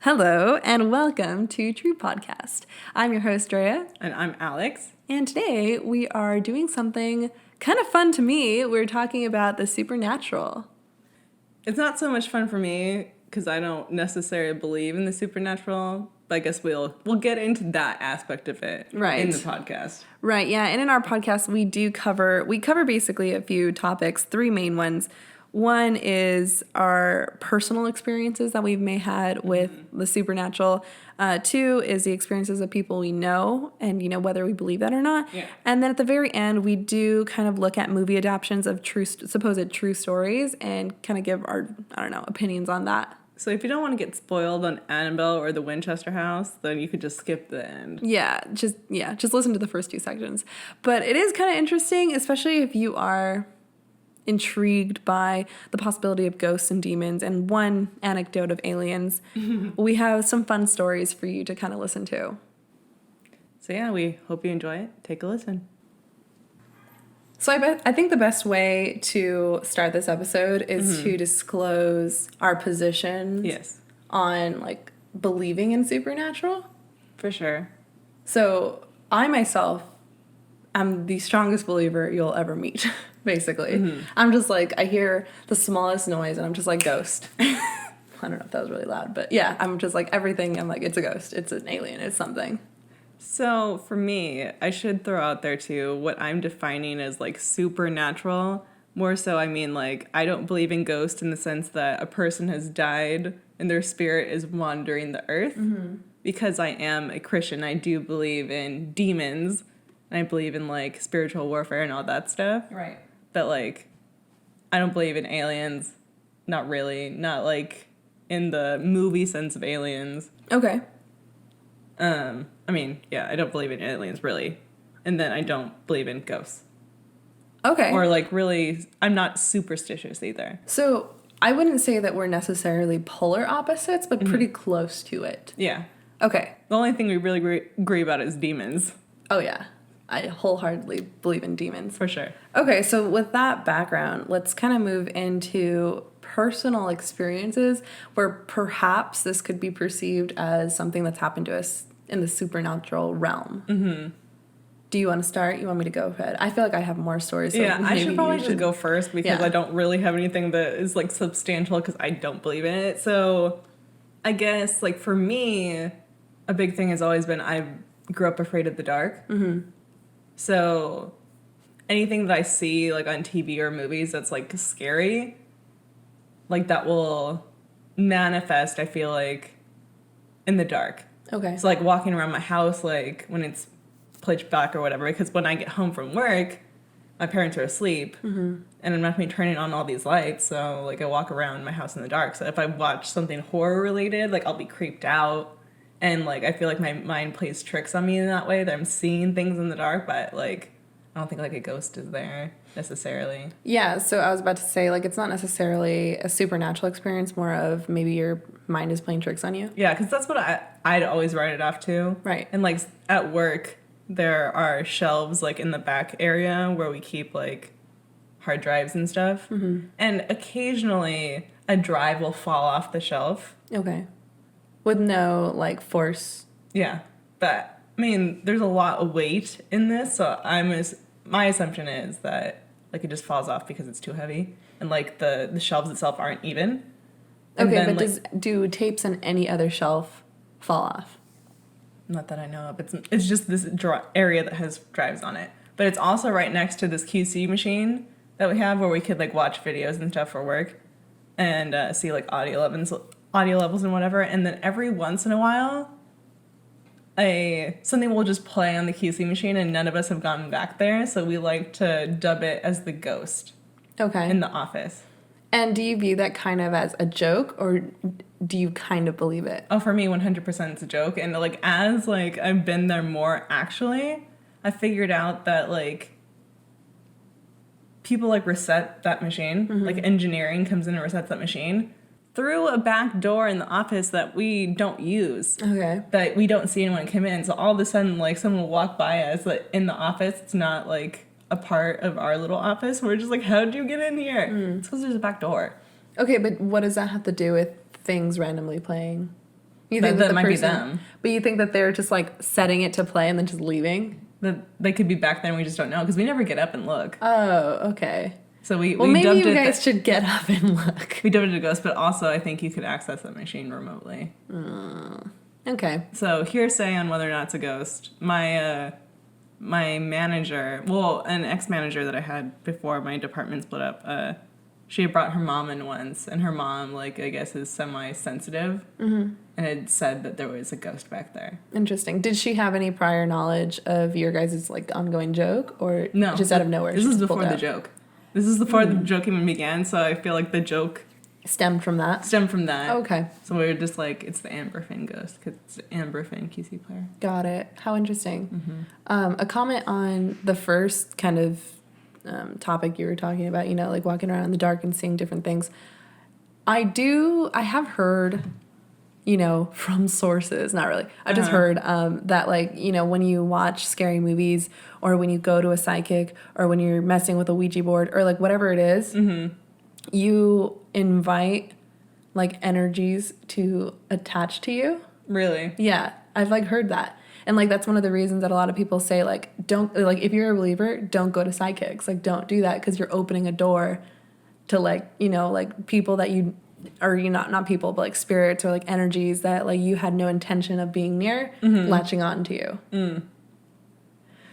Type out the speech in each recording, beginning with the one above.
Hello, and welcome to TRUUU Podcast. I'm your host, Drea. And I'm Alex. And today we are doing something kind of fun to me. We're talking about the supernatural. It's not so much fun for me because I don't necessarily believe in the supernatural, but I guess we'll get into that aspect of it in the podcast. Right, yeah. And in our podcast, we cover basically a few topics, three main ones. One is our personal experiences that we may had with the supernatural. Two is the experiences of people we know and, whether we believe that or not. Yeah. And then at the very end, we do kind of look at movie adaptions of supposed true stories and kind of give our, opinions on that. So if you don't want to get spoiled on Annabelle or the Winchester house, then you could just skip the end. Just listen to the first two sections. But it is kind of interesting, especially if you are intrigued by the possibility of ghosts and demons and one anecdote of aliens. We have some fun stories for you to kind of listen to. So yeah, we hope you enjoy it. Take a listen. So I think the best way to start this episode is to disclose our positions on believing in supernatural. For sure. So I myself am the strongest believer you'll ever meet. Basically. I'm just I hear the smallest noise and I'm just ghost. I don't know if that was really loud, but yeah, I'm just everything. I'm it's a ghost. It's an alien. It's something. So for me, I should throw out there too, what I'm defining as supernatural. More so, I mean, I don't believe in ghosts in the sense that a person has died and their spirit is wandering the earth. Because I am a Christian, I do believe in demons. And I believe in spiritual warfare and all that stuff. Right. But I don't believe in aliens. Not really. Not in the movie sense of aliens. Okay. I don't believe in aliens really. And then I don't believe in ghosts. Okay. Or really, I'm not superstitious either. So I wouldn't say that we're necessarily polar opposites, but pretty close to it. Yeah. Okay. The only thing we really agree about is demons. Oh, yeah. I wholeheartedly believe in demons. For sure. Okay, so with that background, let's kind of move into personal experiences where perhaps this could be perceived as something that's happened to us in the supernatural realm. Do you want to start? You want me to go ahead? I feel like I have more stories. So I should probably just go first because I don't really have anything that is substantial because I don't believe in it. So I guess for me, a big thing has always been I grew up afraid of the dark. So anything that I see on TV or movies that's scary, that will manifest, I feel in the dark. Okay. So walking around my house when it's pitch black or whatever, because when I get home from work, my parents are asleep and I'm not going to be turning on all these lights. So I walk around my house in the dark. So if I watch something horror related, I'll be creeped out. And, I feel my mind plays tricks on me in that way, that I'm seeing things in the dark, but, I don't think, a ghost is there, necessarily. Yeah, so I was about to say, it's not necessarily a supernatural experience, more of maybe your mind is playing tricks on you. Yeah, because that's what I'd always write it off to. Right. And, at work, there are shelves, in the back area where we keep, hard drives and stuff. And occasionally, a drive will fall off the shelf. Okay. With no, force. Yeah. But, there's a lot of weight in this, so my assumption is that, it just falls off because it's too heavy. And, the shelves itself aren't even. And okay, then, but do tapes on any other shelf fall off? Not that I know of. It's just this area that has drives on it. But it's also right next to this QC machine that we have where we could, watch videos and stuff for work and see, audio levels and whatever, and then every once in a while something will just play on the QC machine and none of us have gotten back there, so we like to dub it as the ghost. Okay. In the office. And do you view that kind of as a joke, or do you kind of believe it? Oh, for me 100% it's a joke, and as I've been there more, actually I figured out that people reset that machine. Engineering comes in and resets that machine through a back door in the office that we don't use. Okay. That we don't see anyone come in. So all of a sudden, someone will walk by us in the office. It's not, a part of our little office. We're just how'd you get in here? It's because there's a back door. Okay, but what does that have to do with things randomly playing? You think that might be them. But you think that they're just like setting it to play and then just leaving? That they could be back there and we just don't know because we never get up and look. Oh, okay. So we maybe dubbed you guys should get up and look. We dubbed it a ghost, but also I think you could access that machine remotely. Okay. So hearsay on whether or not it's a ghost. My manager, an ex-manager that I had before my department split up, she had brought her mom in once, and her mom, like, I guess is semi-sensitive, and had said that there was a ghost back there. Interesting. Did she have any prior knowledge of your guys' like ongoing joke, or no, just out of nowhere? This is before the joke. This is before the joke even began, so I feel like the joke stemmed from that. Okay. So we were just like, it's the Amber Finn ghost, because it's the Amber Finn QC player. Got it. How interesting. A comment on the first kind of topic you were talking about, you know, like walking around in the dark and seeing different things. I have heard, you know, from sources, not really. I just heard that, like, you know, when you watch scary movies or when you go to a psychic or when you're messing with a Ouija board or like whatever it is, you invite like energies to attach to you. Really? Yeah. I've like heard that. And like that's one of the reasons that a lot of people say like don't, like, if you're a believer, don't go to psychics. Like don't do that because you're opening a door to like, you know, like people that you, or you not people, but like spirits or like energies that like you had no intention of being near latching on to you.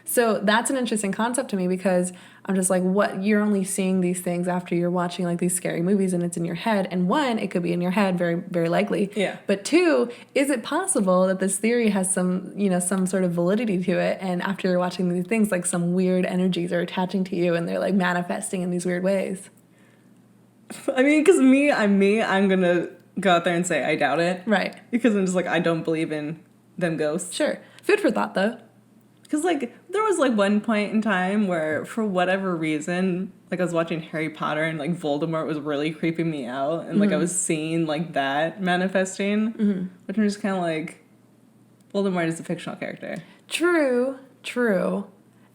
So that's an interesting concept to me because I'm just like, what, you're only seeing these things after you're watching like these scary movies and it's in your head. And one, it could be in your head, very, very likely. Yeah. But two, is it possible that this theory has some, you know, some sort of validity to it? And after you're watching these things, like some weird energies are attaching to you and they're like manifesting in these weird ways. I mean, because I'm going to go out there and say I doubt it. Right. Because I'm just like, I don't believe in them ghosts. Sure. Food for thought, though. Because, like, there was, like, one point in time where, for whatever reason, like, I was watching Harry Potter and, like, Voldemort was really creeping me out. And, like, I was seeing, like, that manifesting. Which I'm just kind of like, Voldemort is a fictional character. True.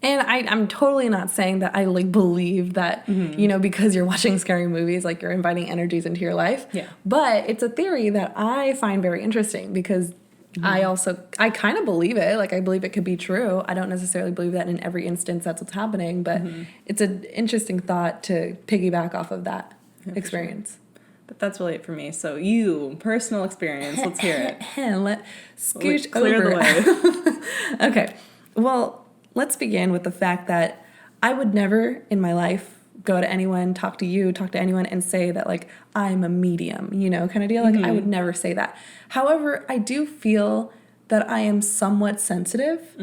And I'm totally not saying that I, like, believe that, you know, because you're watching scary movies, like, you're inviting energies into your life. Yeah. But it's a theory that I find very interesting because I kind of believe it. Like, I believe it could be true. I don't necessarily believe that in every instance that's what's happening, but it's an interesting thought to piggyback off of that experience. Sure. But that's really it for me. So personal experience, let's hear it. Let's scooch clear over. the way. Okay. Well, let's begin with the fact that I would never in my life go to anyone, talk to anyone and say that, like, I'm a medium, you know, kind of deal. Like, I would never say that. However, I do feel that I am somewhat sensitive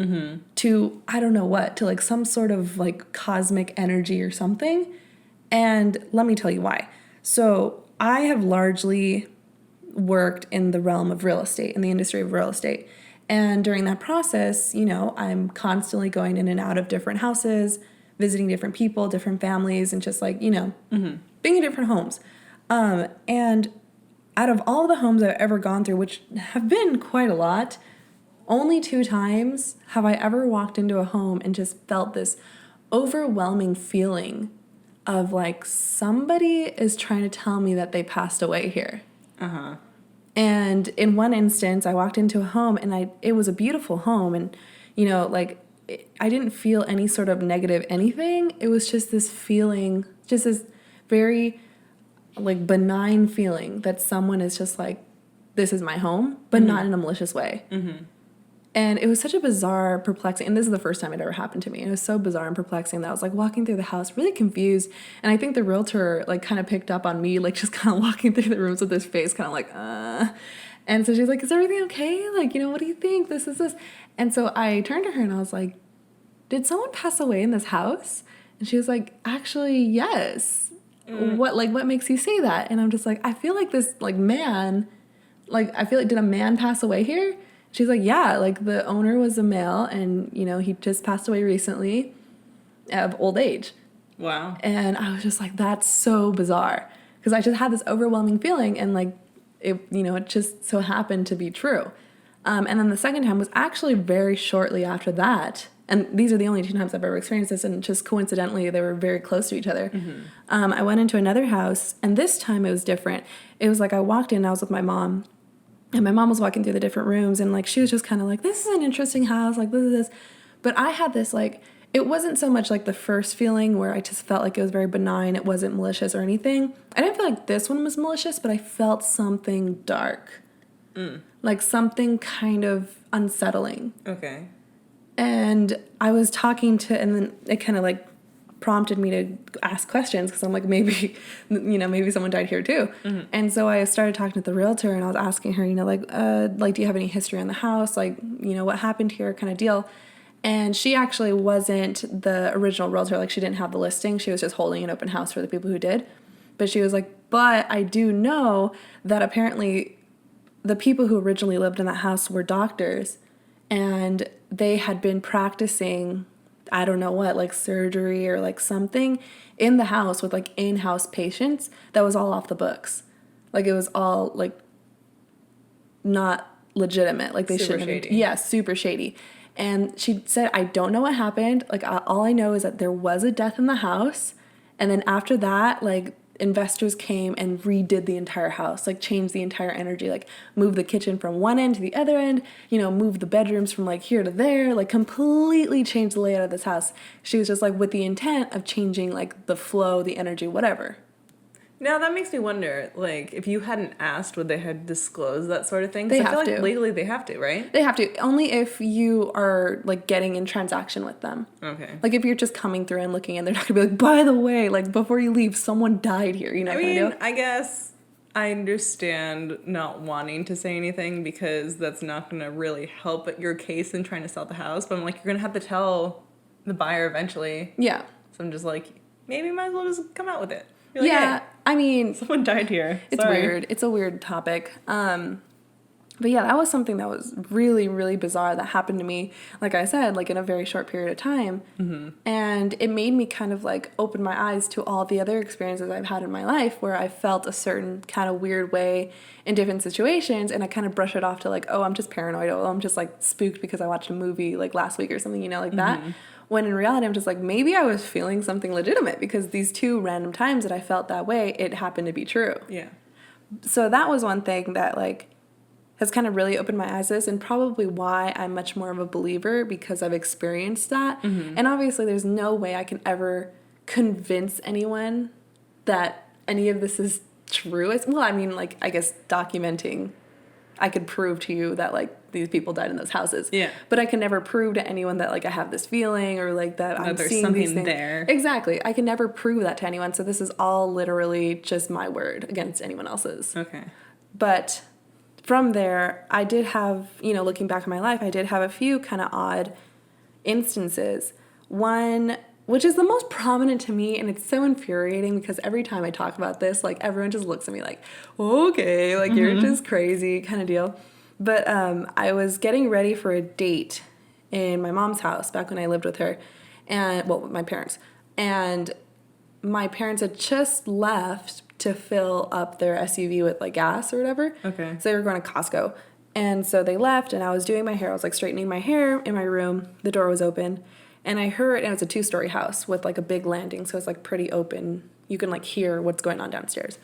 to, I don't know what, to, like, some sort of, like, cosmic energy or something. And let me tell you why. So I have largely worked in the realm of real estate, in the industry of real estate. And during that process, you know, I'm constantly going in and out of different houses, visiting different people, different families, and just like, you know, being in different homes. And out of all the homes I've ever gone through, which have been quite a lot, only 2 times have I ever walked into a home and just felt this overwhelming feeling of like somebody is trying to tell me that they passed away here. And in one instance, I walked into a home and it was a beautiful home, and, you know, like, I didn't feel any sort of negative anything. It was just this feeling, just this very, like, benign feeling that someone is just like, this is my home, but not in a malicious way. And it was such a bizarre, perplexing, and this is the first time it ever happened to me. And it was so bizarre and perplexing that I was like walking through the house, really confused. And I think the realtor like kind of picked up on me, like just kind of walking through the rooms with this face, kind of like, And so she's like, is everything okay? Like, you know, what do you think? This is this. And so I turned to her and I was like, did someone pass away in this house? And she was like, actually, yes. What makes you say that? And I'm just like, I feel like this, like, man, like, I feel like, did a man pass away here? She's like, yeah, like, the owner was a male and, you know, he just passed away recently of old age. Wow. And I was just like, that's so bizarre. Because I just had this overwhelming feeling and, like, it, you know, it just so happened to be true. And then the second time was actually very shortly after that. And these are the only 2 times I've ever experienced this, and just coincidentally, they were very close to each other. I went into another house, and this time it was different. It was like I walked in, I was with my mom, And my mom was walking through the different rooms, and like she was just kind of like, this is an interesting house, like this is this. But I had this like, it wasn't so much like the first feeling where I just felt like it was very benign. It wasn't malicious or anything. I didn't feel like this one was malicious, but I felt something dark. Like something kind of unsettling. Okay. And I was talking to, and then it kind of like prompted me to ask questions because I'm like, maybe, maybe someone died here too. Mm-hmm. And so I started talking to the realtor, and I was asking her, like, do you have any history on the house? Like, what happened here kind of deal. And she actually wasn't the original realtor. Like, she didn't have the listing. She was just holding an open house for the people who did. But she was like, but I do know that apparently the people who originally lived in that house were doctors, and they had been practicing, I don't know what, like surgery or like something in the house with like in-house patients that was all off the books. Like it was all like not legitimate. Like they shouldn't have. Yeah, super shady. And she said, I don't know what happened. Like all I know is that there was a death in the house. And then after that, like investors came and redid the entire house, like changed the entire energy, like moved the kitchen from one end to the other end, moved the bedrooms from like here to there, like completely changed the layout of this house. She was just like with the intent of changing like the flow, the energy, whatever. Now that makes me wonder, like, if you hadn't asked, would they have disclosed that sort of thing? They have I feel to. like legally they have to, right? They have to. Only if you are, like, getting in transaction with them. Okay. Like, if you're just coming through and looking in, they're not going to be like, by the way, like, before you leave, someone died here, I guess I understand not wanting to say anything because that's not going to really help your case in trying to sell the house. But I'm like, you're going to have to tell the buyer eventually. Yeah. So I'm just like, maybe might as well just come out with it. Like, yeah, hey, I mean... someone died here. It's weird. It's a weird topic. But yeah, that was something that was really, really bizarre that happened to me, like I said, like in a very short period of time. Mm-hmm. And it made me kind of like open my eyes to all the other experiences I've had in my life where I felt a certain kind of weird way in different situations, and I kind of brush it off to like, oh, I'm just paranoid. Oh, I'm just like spooked because I watched a movie like last week or something, like that. When in reality, I'm just like, maybe I was feeling something legitimate because these two random times that I felt that way, it happened to be true. Yeah. So that was one thing that like has kind of really opened my eyes to this, and probably why I'm much more of a believer because I've experienced that. Mm-hmm. And obviously there's no way I can ever convince anyone that any of this is true. Well, I mean, like, I guess documenting, I could prove to you that like these people died in those houses. Yeah. But I can never prove to anyone that like I have this feeling or like that I'm seeing these things. There. Exactly. I can never prove that to anyone. So this is all literally just my word against anyone else's. Okay. But from there, I did have, looking back on my life, I did have a few kind of odd instances. One, which is the most prominent to me, and it's so infuriating because every time I talk about this, like, everyone just looks at me like, okay, like, you're just crazy kind of deal. But I was getting ready for a date in my mom's house back when I lived with her, and, well, with my parents. And my parents had just left to fill up their SUV with, like, gas or whatever. Okay. So they were going to Costco. And so they left, and I was doing my hair. I was, like, straightening my hair in my room. The door was open. And I heard, and it's a 2-story house with, like, a big landing. So it's, like, pretty open. You can, like, hear what's going on downstairs.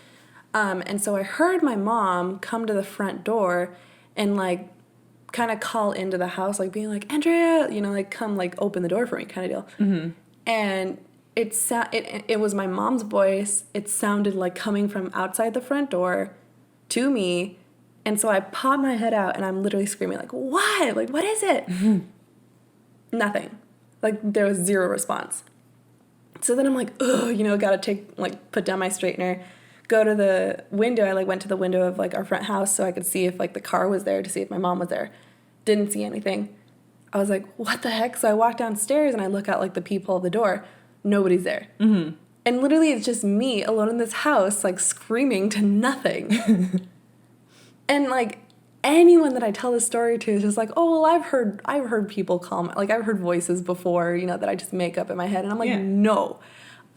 And so I heard my mom come to the front door and, like, kind of call into the house, like, being like, Andrea, like, come, like, open the door for me kind of deal. Mm-hmm. And it was my mom's voice. It sounded like coming from outside the front door to me. And so I popped my head out, and I'm literally screaming, like, what? Like, what is it? Mm-hmm. Nothing. Like, there was zero response. So then I'm like, ugh, gotta put down my straightener, go to the window. I, like, went to the window of, like, our front house so I could see if, like, the car was there to see if my mom was there. Didn't see anything. I was like, what the heck? So I walk downstairs, and I look out, like, the peephole of the door. Nobody's there. Mm-hmm. And literally it's just me alone in this house, like, screaming to nothing. And, like, anyone that I tell this story to is just like, oh, well, I've heard people call, like, I've heard voices before, that I just make up in my head. And I'm like, no.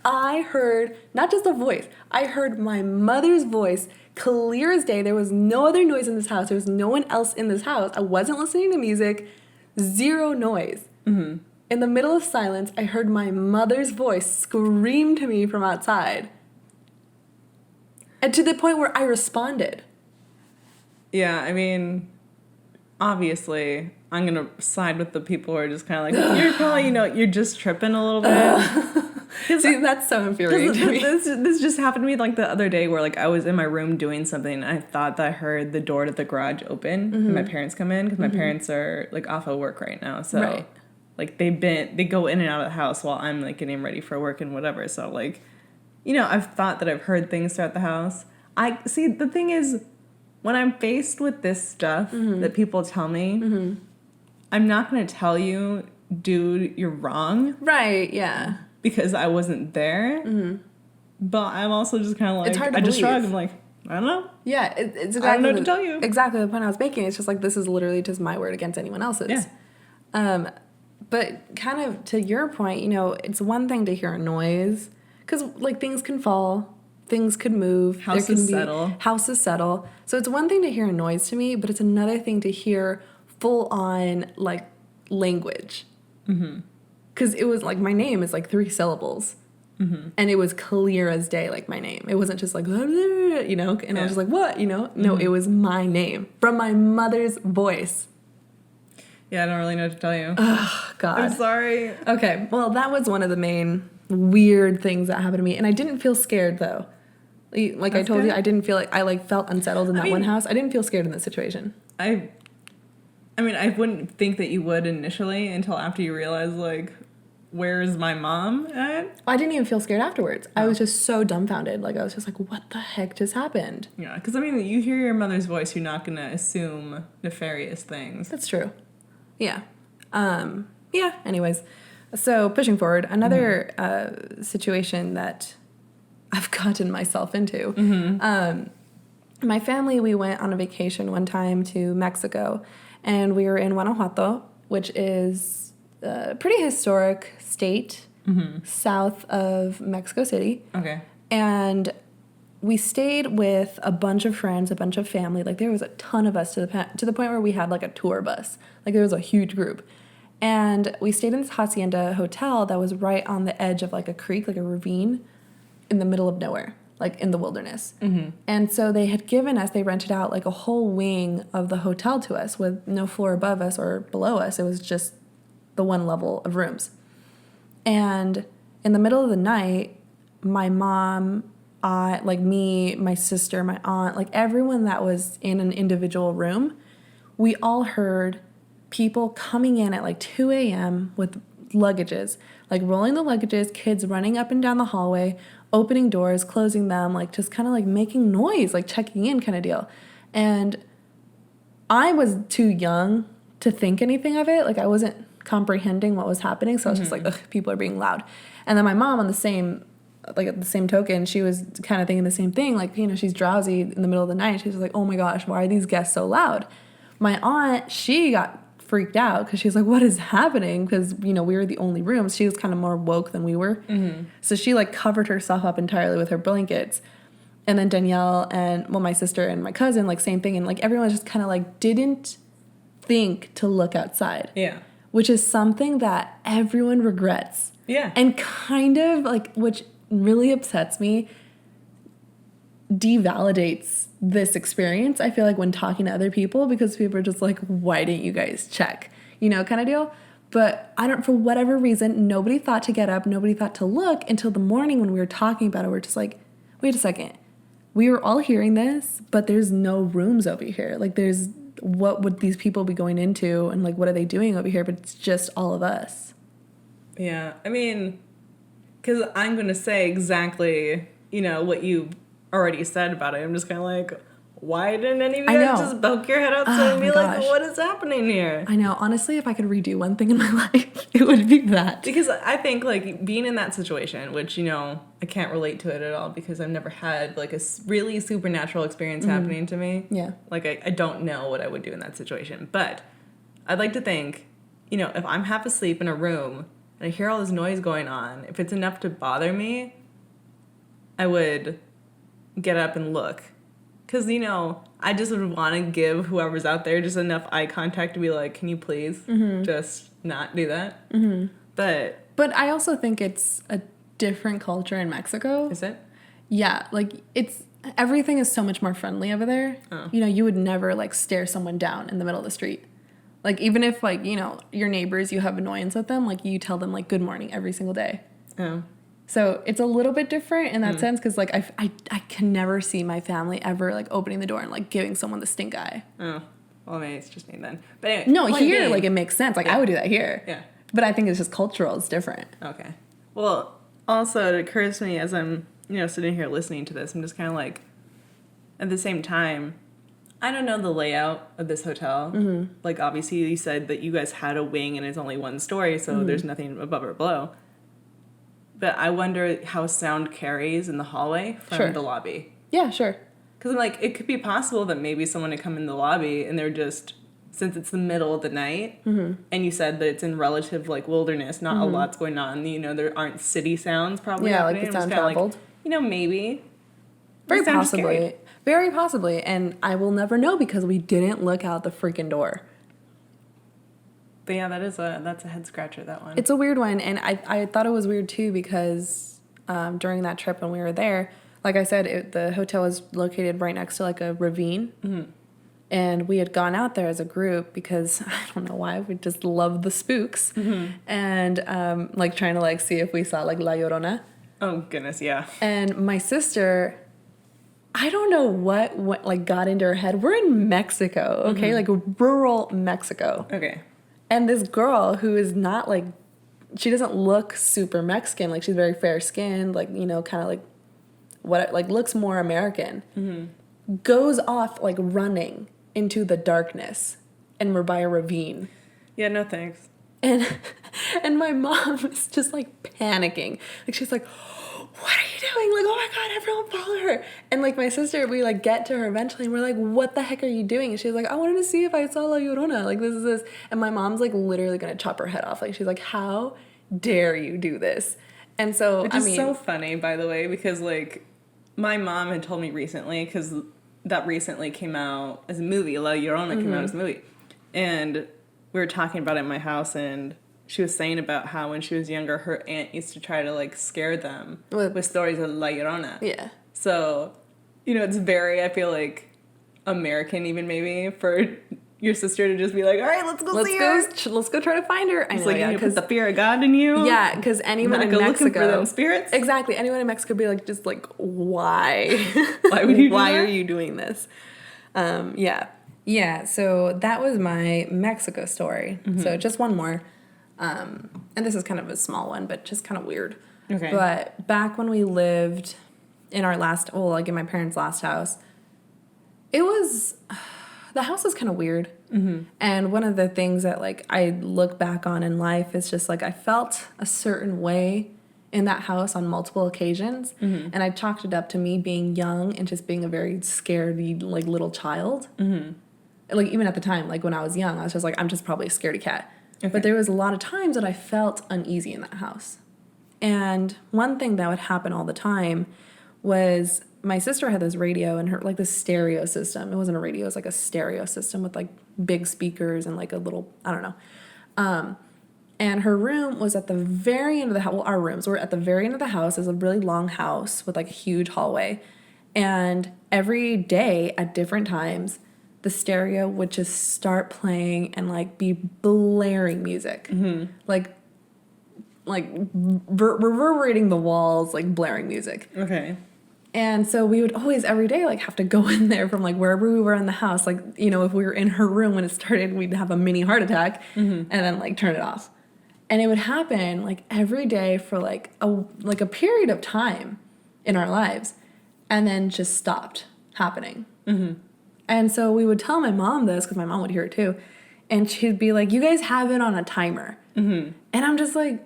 I heard not just a voice. I heard my mother's voice clear as day. There was no other noise in this house. There was no one else in this house. I wasn't listening to music. Zero noise. Mm-hmm. In the middle of silence, I heard my mother's voice scream to me from outside. And to the point where I responded. Yeah, I mean, obviously, I'm going to side with the people who are just kind of like, you're probably, you're just tripping a little bit. See, that's so infuriating to me. This just happened to me like the other day where like I was in my room doing something and I thought that I heard the door to the garage open and my parents come in because my parents are like off of work right now. So like they go in and out of the house while I'm like getting ready for work and whatever. So like, I've thought that I've heard things throughout the house. I see the thing is when I'm faced with this stuff that people tell me, I'm not going to tell you, dude, you're wrong. Right, yeah. Because I wasn't there. But I'm also just kind of like, it's hard to I believe. just shrug. I'm like, I don't know. Yeah, it's exactly I don't know what to tell you. Exactly the point I was making. It's just like, this is literally just my word against anyone else's. Yeah. But kind of to your point, it's one thing to hear a noise. Because, like, things can fall. Things could move. Houses settle. So it's one thing to hear a noise to me, but it's another thing to hear full-on, like, language. Because it was, like, my name is, like, 3 syllables. And it was clear as day, like, my name. It wasn't just, like, and I was just like, what, No, it was my name. From my mother's voice. Yeah, I don't really know what to tell you. Oh, God. I'm sorry. Okay, well, that was one of the main weird things that happened to me. And I didn't feel scared, though. Like I told you, I didn't feel like I felt unsettled in that one house. I didn't feel scared in this situation. I mean, I wouldn't think that you would initially until after you realize, like, where's my mom at? I didn't even feel scared afterwards. I was just so dumbfounded. Like, I was just like, what the heck just happened? Yeah, because, I mean, you hear your mother's voice, you're not going to assume nefarious things. That's true. Yeah. Yeah, anyways. So, pushing forward, another situation that I've gotten myself into. My family, we went on a vacation one time to Mexico, and we were in Guanajuato, which is a pretty historic state south of Mexico City. Okay. And we stayed with a bunch of friends, a bunch of family. Like, there was a ton of us to the point where we had, like, a tour bus. Like, there was a huge group. And we stayed in this hacienda hotel that was right on the edge of, like, a creek, like a ravine, in the middle of nowhere, like, in the wilderness. And so they rented out, like, a whole wing of the hotel to us with no floor above us or below us. It was just the one level of rooms. And in the middle of the night, my mom, me, my sister, my aunt, like, everyone that was in an individual room, we all heard people coming in at, like, 2 a.m. with luggages, like, rolling the luggages, kids running up and down the hallway, opening doors, closing them, like, just kind of, like, making noise, like, checking in kind of deal. And I was too young to think anything of it. Like, I wasn't comprehending what was happening, so I was just like, ugh, people are being loud. And then my mom, at the same token, she was kind of thinking the same thing. Like, she's drowsy in the middle of the night. She's like, oh my gosh, why are these guests so loud? My aunt, she got freaked out because she's like, what is happening? Because, we were the only rooms. She was kind of more woke than we were. So she, like, covered herself up entirely with her blankets. And then Danielle and, my sister and my cousin, like, same thing. And, like, everyone just kind of, like, didn't think to look outside. Yeah. Which is something that everyone regrets. Yeah. And kind of, like, which really upsets me, devalidates this experience, I feel like, when talking to other people, because people are just like, why didn't you guys check? Kind of deal. But for whatever reason, nobody thought to get up, nobody thought to look until the morning when we were talking about it. We're just like, wait a second. We were all hearing this, but there's no rooms over here. Like, what would these people be going into, and, like, what are they doing over here? But it's just all of us. Yeah. I mean, because I'm going to say exactly, what you already said about it. I'm just kind of like, why didn't any of you guys just poke your head outside and be like, what is happening here? I know. Honestly, if I could redo one thing in my life, it would be that. Because I think, like, being in that situation, which, I can't relate to it at all because I've never had, like, a really supernatural experience happening to me. Yeah. Like, I don't know what I would do in that situation. But I'd like to think, if I'm half asleep in a room and I hear all this noise going on, if it's enough to bother me, I would get up and look. Because, I just would want to give whoever's out there just enough eye contact to be like, can you please just not do that? But I also think it's a different culture in Mexico. Is it? Yeah. Like, everything is so much more friendly over there. Oh. You know, you would never, like, stare someone down in the middle of the street. Like, even if, like, you know, your neighbors, you have annoyance with them, like, you tell them, like, good morning every single day. Oh. So it's a little bit different in that sense, because, like, I can never see my family ever, like, opening the door and, like, giving someone the stink eye. Oh. Well, maybe it's just me then. But anyway. No, here, like, it makes sense. Like, I would do that here. Yeah. But I think it's just cultural. It's different. Okay. Well, also, it occurs to me as I'm, you know, sitting here listening to this, I'm just kind of like, at the same time, I don't know the layout of this hotel. Mm-hmm. Like, obviously, you said that you guys had a wing and it's only one story, so there's nothing above or below. But I wonder how sound carries in the hallway from the lobby. Yeah, sure. Because I'm like, it could be possible that maybe someone would come in the lobby and they're just, since it's the middle of the night, and you said that it's in relative, like, wilderness, not a lot's going on, you know, there aren't city sounds probably happening. Like the sound traveled. Like, you know, maybe. Very possibly. Very possibly. And I will never know because we didn't look out the freaking door. But yeah, that's a head scratcher, that one. It's a weird one. And I thought it was weird too because during that trip when we were there, like I said, the hotel was located right next to like a ravine. Mm-hmm. And we had gone out there as a group because I don't know why, we just loved the spooks. Mm-hmm. And like trying to like see if we saw like La Llorona. Oh goodness, yeah. And my sister, I don't know what like got into her head. We're in Mexico, okay? Like rural Mexico. Okay. And this girl who is not like, she doesn't look super Mexican. Like she's very fair skinned, like, you know, kind of like what, like looks more American. Goes off like running into the darkness, and we're by a ravine. Yeah, no thanks. And my mom is just like panicking. Like she's like, what are you doing? Like, oh my God, everyone follow her. And like my sister, we like get to her eventually and we're like, what the heck are you doing? And she's like, I wanted to see if I saw La Llorona. Like this is this. And my mom's like literally gonna chop her head off. Like she's like, how dare you do this? And so, Which is so funny, by the way, because like my mom had told me recently, because that recently came out as a movie, La Llorona came out as a movie. And we were talking about it in my house, and she was saying about how when she was younger, her aunt used to try to, like, scare them with stories of La Llorona. Yeah. So, you know, it's very, I feel like, American even maybe for your sister to just be like, all right, let's go see her. Let's go try to find her. I know, like, you put the fear of God in you. Yeah, because anyone in Mexico looking for them spirits. Exactly. Anyone in Mexico would be like, just like, why? Why would you? Why are you doing this? Yeah. So that was my Mexico story. So just one more. And this is kind of a small one, but just kind of weird. Okay. But back when we lived in our like in my parents' last house, the house was kind of weird. Mm-hmm. And one of the things that like I look back on in life is just like I felt a certain way in that house on multiple occasions. Mm-hmm. And I chalked it up to me being young and just being a very scaredy like little child. Mm-hmm. Like even at the time, like when I was young, I was just like, I'm just probably a scaredy cat. Okay. But there was a lot of times that I felt uneasy in that house. And one thing that would happen all the time was my sister had this radio and her, like this stereo system. It wasn't a radio, it was like a stereo system with like big speakers and like a little, I don't know. And her room was at the very end of the house. Well, our rooms were at the very end of the house. It was a really long house with like a huge hallway. And every day at different times, the stereo would just start playing and like be blaring music. Mm-hmm. Like reverberating the walls, like blaring music. Okay. And so we would always every day like have to go in there from like wherever we were in the house. Like, you know, if we were in her room when it started, we'd have a mini heart attack and then like turn it off. And it would happen like every day for like a period of time in our lives and then just stopped happening. Mm-hmm. And so we would tell my mom this because my mom would hear it too. And she'd be like, you guys have it on a timer. Mm-hmm. And I'm just like,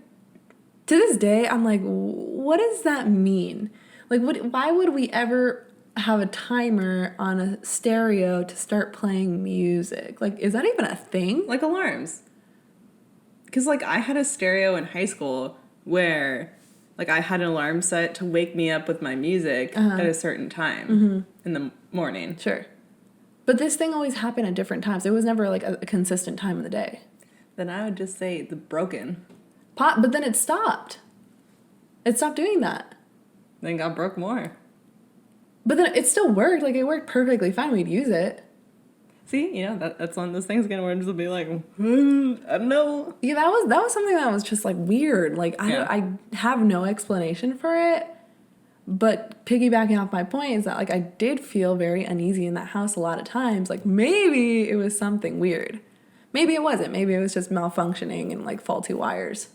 to this day, I'm like, what does that mean? Like, why would we ever have a timer on a stereo to start playing music? Like, is that even a thing? Like alarms. Because, like, I had a stereo in high school where, like, I had an alarm set to wake me up with my music at a certain time in the morning. Sure. But this thing always happened at different times. It was never, like, a consistent time of the day. Then I would just say it's broken. But then it stopped. It stopped doing that. Then got broke more. But then it still worked. Like, it worked perfectly fine. We'd use it. See, that's one of those things again where I'm just be like, I don't know. Yeah, that was something that was just like weird. Like, I have no explanation for it. But piggybacking off my point is that like I did feel very uneasy in that house a lot of times. Like, maybe it was something weird. Maybe it wasn't. Maybe it was just malfunctioning and like faulty wires.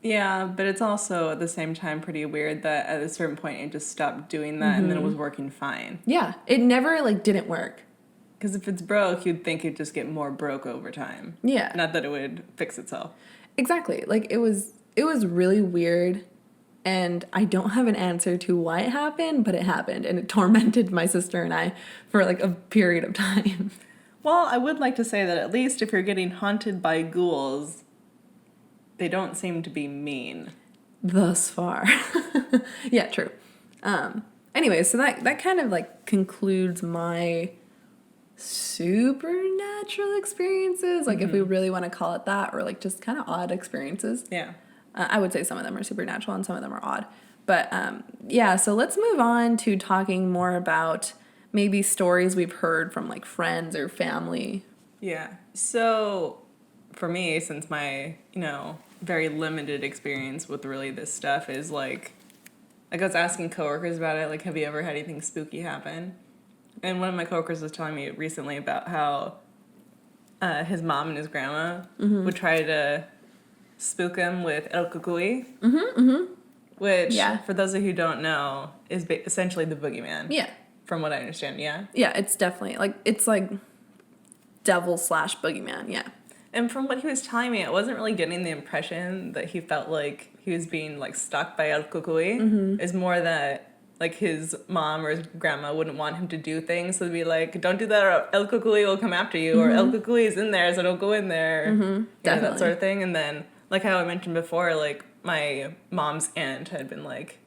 Yeah, but it's also at the same time pretty weird that at a certain point it just stopped doing that and then it was working fine. Yeah, it never like didn't work. Because if it's broke, you'd think it'd just get more broke over time. Yeah. Not that it would fix itself. Exactly. Like, it was really weird, and I don't have an answer to why it happened, but it happened, and it tormented my sister and I for like a period of time. Well, I would like to say that at least if you're getting haunted by ghouls, they don't seem to be mean. Thus far. Yeah, true. Anyway, so that kind of like concludes my supernatural experiences, like if we really want to call it that, or like just kind of odd experiences. Yeah. I would say some of them are supernatural and some of them are odd. But yeah, so let's move on to talking more about maybe stories we've heard from like friends or family. Yeah. So for me, since my, very limited experience with really this stuff is like I was asking coworkers about it, like, have you ever had anything spooky happen? And one of my coworkers was telling me recently about how his mom and his grandma would try to spook him with el cucuy, which, for those of you who don't know, is essentially the boogeyman. Yeah. From what I understand, yeah? Yeah, it's definitely, like, it's like devil/boogeyman, yeah. And from what he was telling me, I wasn't really getting the impression that he felt like he was being, like, stalked by el cucuy. It's more that, like, his mom or his grandma wouldn't want him to do things, so they'd be like, don't do that or el cucuy will come after you, or el cucuy is in there, so don't go in there. Definitely. That sort of thing. And then, like how I mentioned before, like, my mom's aunt had been like,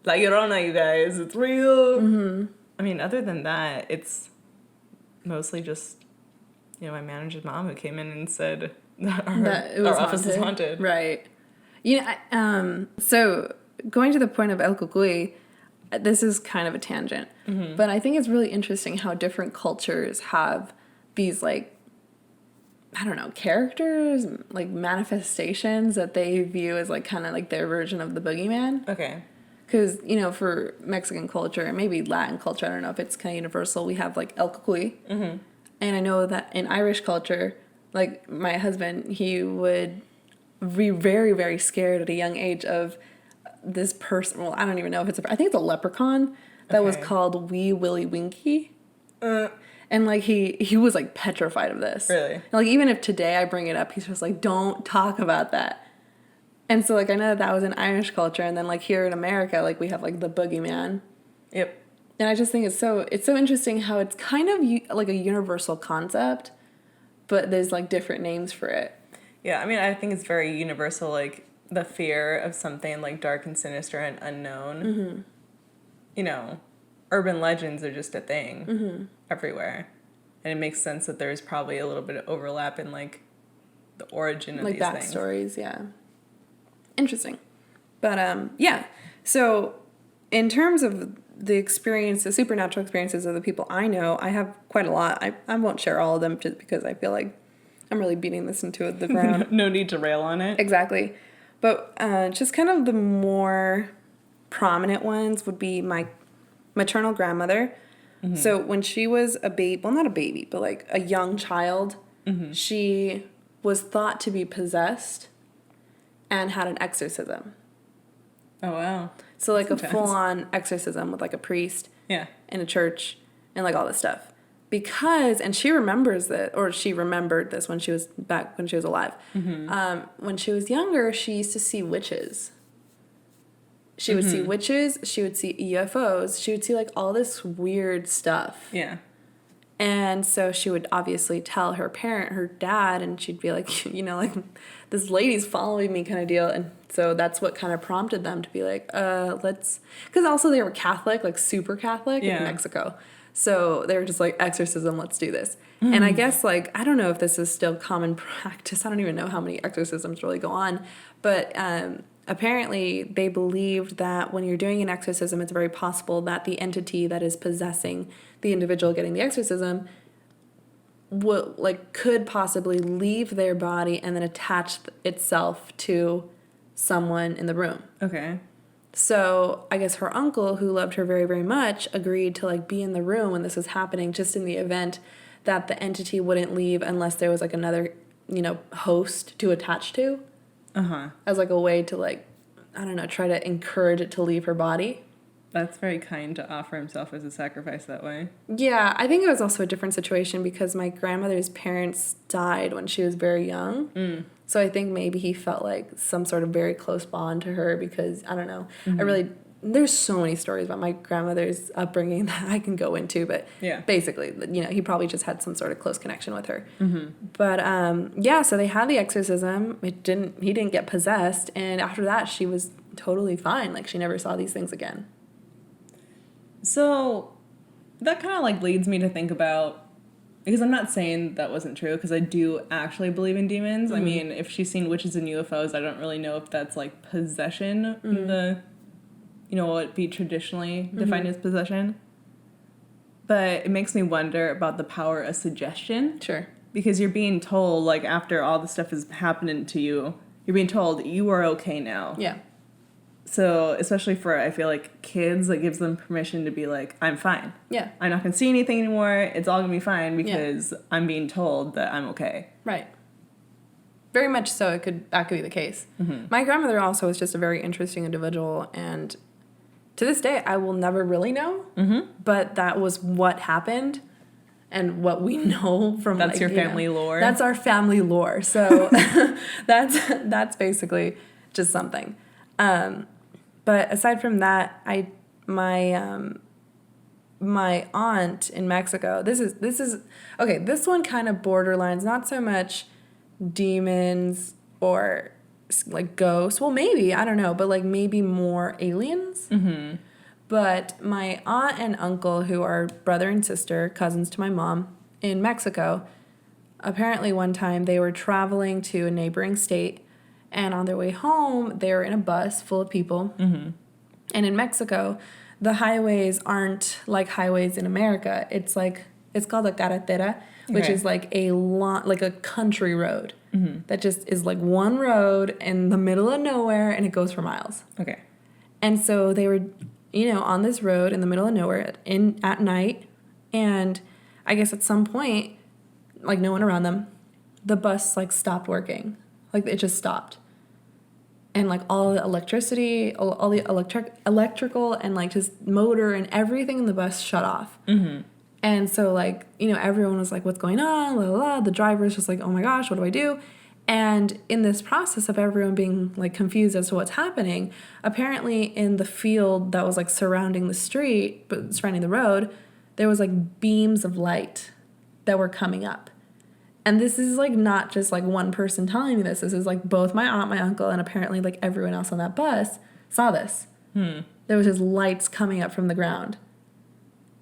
La Llorona, you guys, it's real. I mean, other than that, it's mostly just, my manager's mom who came in and said that our office is haunted. Right. So going to the point of el cucuy, this is kind of a tangent, but I think it's really interesting how different cultures have these, like, I don't know, characters, like manifestations that they view as like kind of like their version of the boogeyman. Okay. Because, for Mexican culture and maybe Latin culture, I don't know if it's kind of universal, we have like el cucuy. And I know that in Irish culture, like my husband, he would be very, very scared at a young age of this person. Well, I don't even know if I think it's a leprechaun that was called Wee Willie Winky. And like he was like petrified of this. Really? And, like, even if today I bring it up, he's just like, don't talk about that. And so like I know that was in Irish culture, and then like here in America, like we have like the boogeyman. Yep. And I just think it's so interesting how it's kind of like a universal concept, but there's like different names for it. Yeah, I mean, I think it's very universal, like the fear of something like dark and sinister and unknown. Urban legends are just a thing everywhere. And it makes sense that there's probably a little bit of overlap in like the origin of like these things. Like backstories, yeah. Interesting. But yeah, so in terms of the supernatural experiences of the people I know, I have quite a lot. I won't share all of them just because I feel like I'm really beating this into the ground. No need to rail on it. Exactly. But just kind of the more prominent ones would be my maternal grandmother. So when she was a baby, well, not a baby, but like a young child, she was thought to be possessed and had an exorcism. Oh, wow. So like a full-on exorcism with like a priest in a church and like all this stuff. And she remembers that, or she remembered this when she was alive. When she was younger, she used to see witches. She would see witches, she would see UFOs, she would see like all this weird stuff. Yeah. And so she would obviously tell her dad, and she'd be like, like, this lady's following me kind of deal. And so that's what kind of prompted them to be like, because also they were Catholic, like super Catholic in Mexico. So they were just like, exorcism, let's do this. And I guess, like, I don't know if this is still common practice. I don't even know how many exorcisms really go on. But apparently they believed that when you're doing an exorcism, it's very possible that the entity that is possessing the individual getting the exorcism could possibly leave their body and then attach itself to someone in the room. Okay. So I guess her uncle, who loved her very, very much, agreed to like be in the room when this was happening, just in the event that the entity wouldn't leave unless there was like another, host to attach to. As like a way to like, I don't know, try to encourage it to leave her body. That's very kind to offer himself as a sacrifice that way. Yeah, I think it was also a different situation because my grandmother's parents died when she was very young. So I think maybe he felt like some sort of very close bond to her because, I don't know, there's so many stories about my grandmother's upbringing that I can go into, but basically, he probably just had some sort of close connection with her. But so they had the exorcism. He didn't get possessed, and after that, she was totally fine. Like she never saw these things again. So that kind of like leads me to think about, because I'm not saying that wasn't true, because I do actually believe in demons. I mean, if she's seen witches and UFOs, I don't really know if that's like possession in the, what would be traditionally defined as possession. But it makes me wonder about the power of suggestion. Sure. Because you're being told, like, after all the stuff is happening to you, you're being told you are okay now. Yeah. So, especially for, I feel like, kids, that gives them permission to be like, I'm fine. Yeah. I'm not going to see anything anymore. It's all going to be fine because I'm being told that I'm okay. Right. Very much so, that could be the case. My grandmother also was just a very interesting individual, and to this day, I will never really know, but that was what happened and what we know from That's your family lore? That's our family lore. So that's basically just something. But aside from that, my aunt in Mexico, this is okay, this one kind of borderlines, not so much demons or like ghosts. Well, maybe, I don't know, but like maybe more aliens. But my aunt and uncle, who are brother and sister, cousins to my mom, in Mexico, apparently one time they were traveling to a neighboring state, and on their way home, they were in a bus full of people. And in Mexico, the highways aren't like highways in America. It's called a carretera, which is like a country road that just is like one road in the middle of nowhere, and it goes for miles. Okay. And so they were, on this road in the middle of nowhere at night, and I guess at some point, like no one around them, the bus like stopped working. Like it just stopped. And like all the electricity, all the electrical and like just motor and everything in the bus shut off. And so like, everyone was like, what's going on? La, la, la. The driver's just like, oh my gosh, what do I do? And in this process of everyone being like confused as to what's happening, apparently in the field that was like surrounding the street, but surrounding the road, there was like beams of light that were coming up. And this is, like, not just, like, one person telling me this. This is, like, both my aunt, my uncle, and apparently, like, everyone else on that bus saw this. There was just lights coming up from the ground.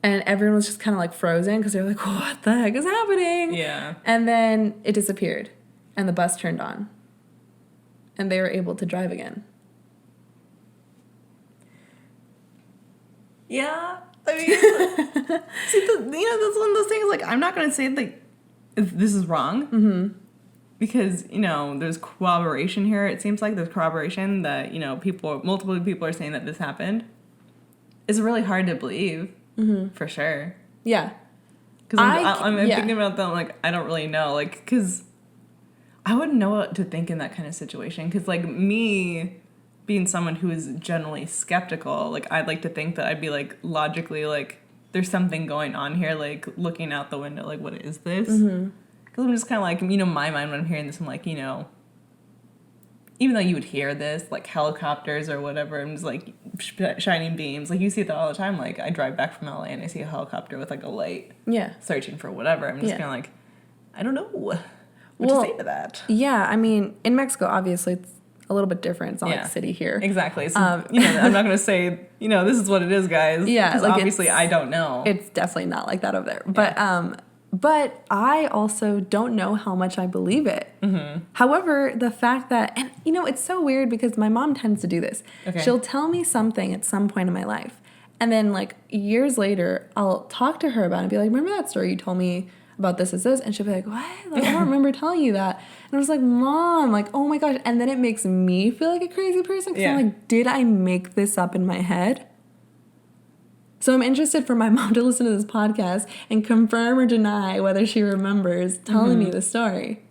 And everyone was just kind of, like, frozen because they were like, what the heck is happening? Yeah. And then it disappeared. And the bus turned on. And they were able to drive again. Yeah. I mean, see, that's one of those things, like, I'm not going to say, like, this is wrong, because, there's corroboration here. It seems like there's corroboration that, multiple people are saying that this happened. It's really hard to believe, for sure. Yeah. Because I'm thinking about that, like, I don't really know, like, because I wouldn't know what to think in that kind of situation, because, like, me being someone who is generally skeptical, like, I'd like to think that I'd be, like, logically, like, there's something going on here, like, looking out the window, like, what is this? Because I'm just kind of like, my mind when I'm hearing this, I'm like, even though you would hear this, like, helicopters or whatever, and just, like, shining beams, like, you see that all the time. Like, I drive back from LA and I see a helicopter with, like, a light searching for whatever. I'm just kind of like, I don't know what to say to that. Yeah, I mean, in Mexico, obviously, it's a little bit different. It's not like city here. Exactly. So, I'm not going to say, this is what it is, guys. Yeah. Like, obviously, I don't know. It's definitely not like that over there. But But I also don't know how much I believe it. Mm-hmm. However, the fact that, and you know, it's so weird because my mom tends to do this. Okay. She'll tell me something at some point in my life. And then like years later, I'll talk to her about it and be like, remember that story you told me about this? And she'll be like, what? Like, I don't remember telling you that. And I was like, Mom, like, oh my gosh. And then it makes me feel like a crazy person because I'm like, did I make this up in my head? So I'm interested for my mom to listen to this podcast and confirm or deny whether she remembers telling me the story.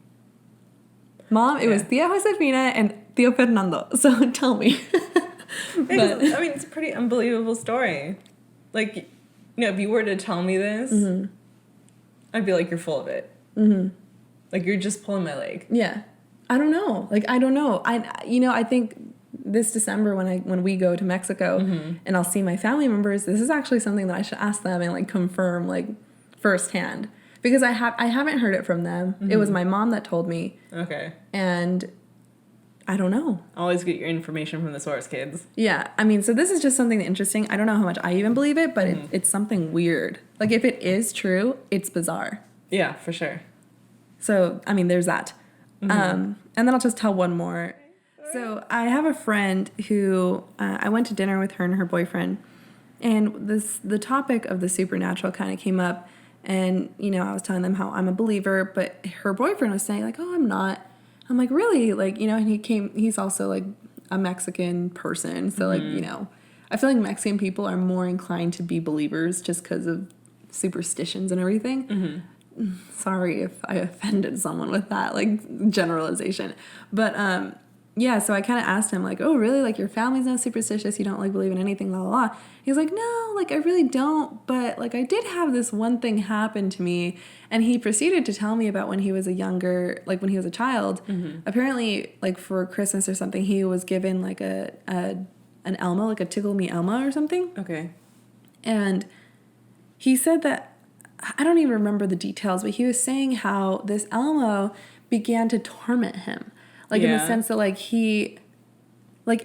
Mom, it was Tia Josefina and Tio Fernando. So tell me. But, I mean, it's a pretty unbelievable story. Like, you know, if you were to tell me this, I'd be like, you're full of it. Mm-hmm. Like, you're just pulling my leg. Yeah. I don't know. Like, I don't know. I think this December when we go to Mexico and I'll see my family members, this is actually something that I should ask them and like confirm like firsthand because I haven't heard it from them. It was my mom that told me. Okay. And I don't know. Always get your information from the source, kids. Yeah. I mean, so this is just something interesting. I don't know how much I even believe it, but it's something weird. Like if it is true, it's bizarre. Yeah, for sure. So, I mean, there's that. And then I'll just tell one more. So I have a friend who I went to dinner with her and her boyfriend, and the topic of the supernatural kind of came up, and you know I was telling them how I'm a believer, but her boyfriend was saying like, oh, I'm not. I'm like, really? Like, you know, and he's also like a Mexican person, so like, you know, I feel like Mexican people are more inclined to be believers just because of superstitions and everything. Sorry if I offended someone with that like generalization, but yeah, so I kind of asked him, like, oh, really? Like, your family's not superstitious? You don't, like, believe in anything, la, la, la. He's like, no, like, I really don't. But, like, I did have this one thing happen to me. And he proceeded to tell me about when he was when he was a child. Apparently, like, for Christmas or something, he was given, like, an Elmo, like a Tickle Me Elmo or something. Okay. And he said that, I don't even remember the details, but he was saying how this Elmo began to torment him. Like, in the sense that, like, it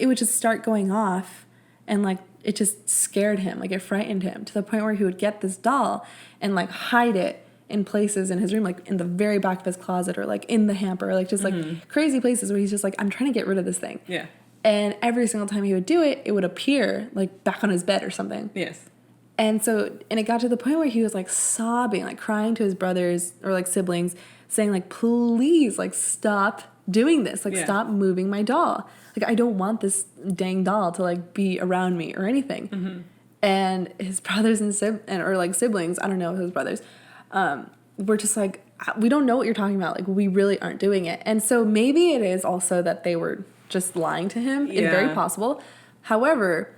would just start going off, and, like, it just scared him. Like, it frightened him to the point where he would get this doll and, like, hide it in places in his room, like, in the very back of his closet or, like, in the hamper, like, just, like, crazy places where he's just like, I'm trying to get rid of this thing. Yeah. And every single time he would do it, it would appear, like, back on his bed or something. Yes. And it got to the point where he was, like, sobbing, like, crying to his brothers or, like, siblings, saying, like, please, like, stop doing this. Like, stop moving my doll. Like, I don't want this dang doll to, like, be around me or anything. And his brothers and siblings, I don't know if his brothers, were just like, we don't know what you're talking about. Like, we really aren't doing it. And so maybe it is also that they were just lying to him. It's very possible. However,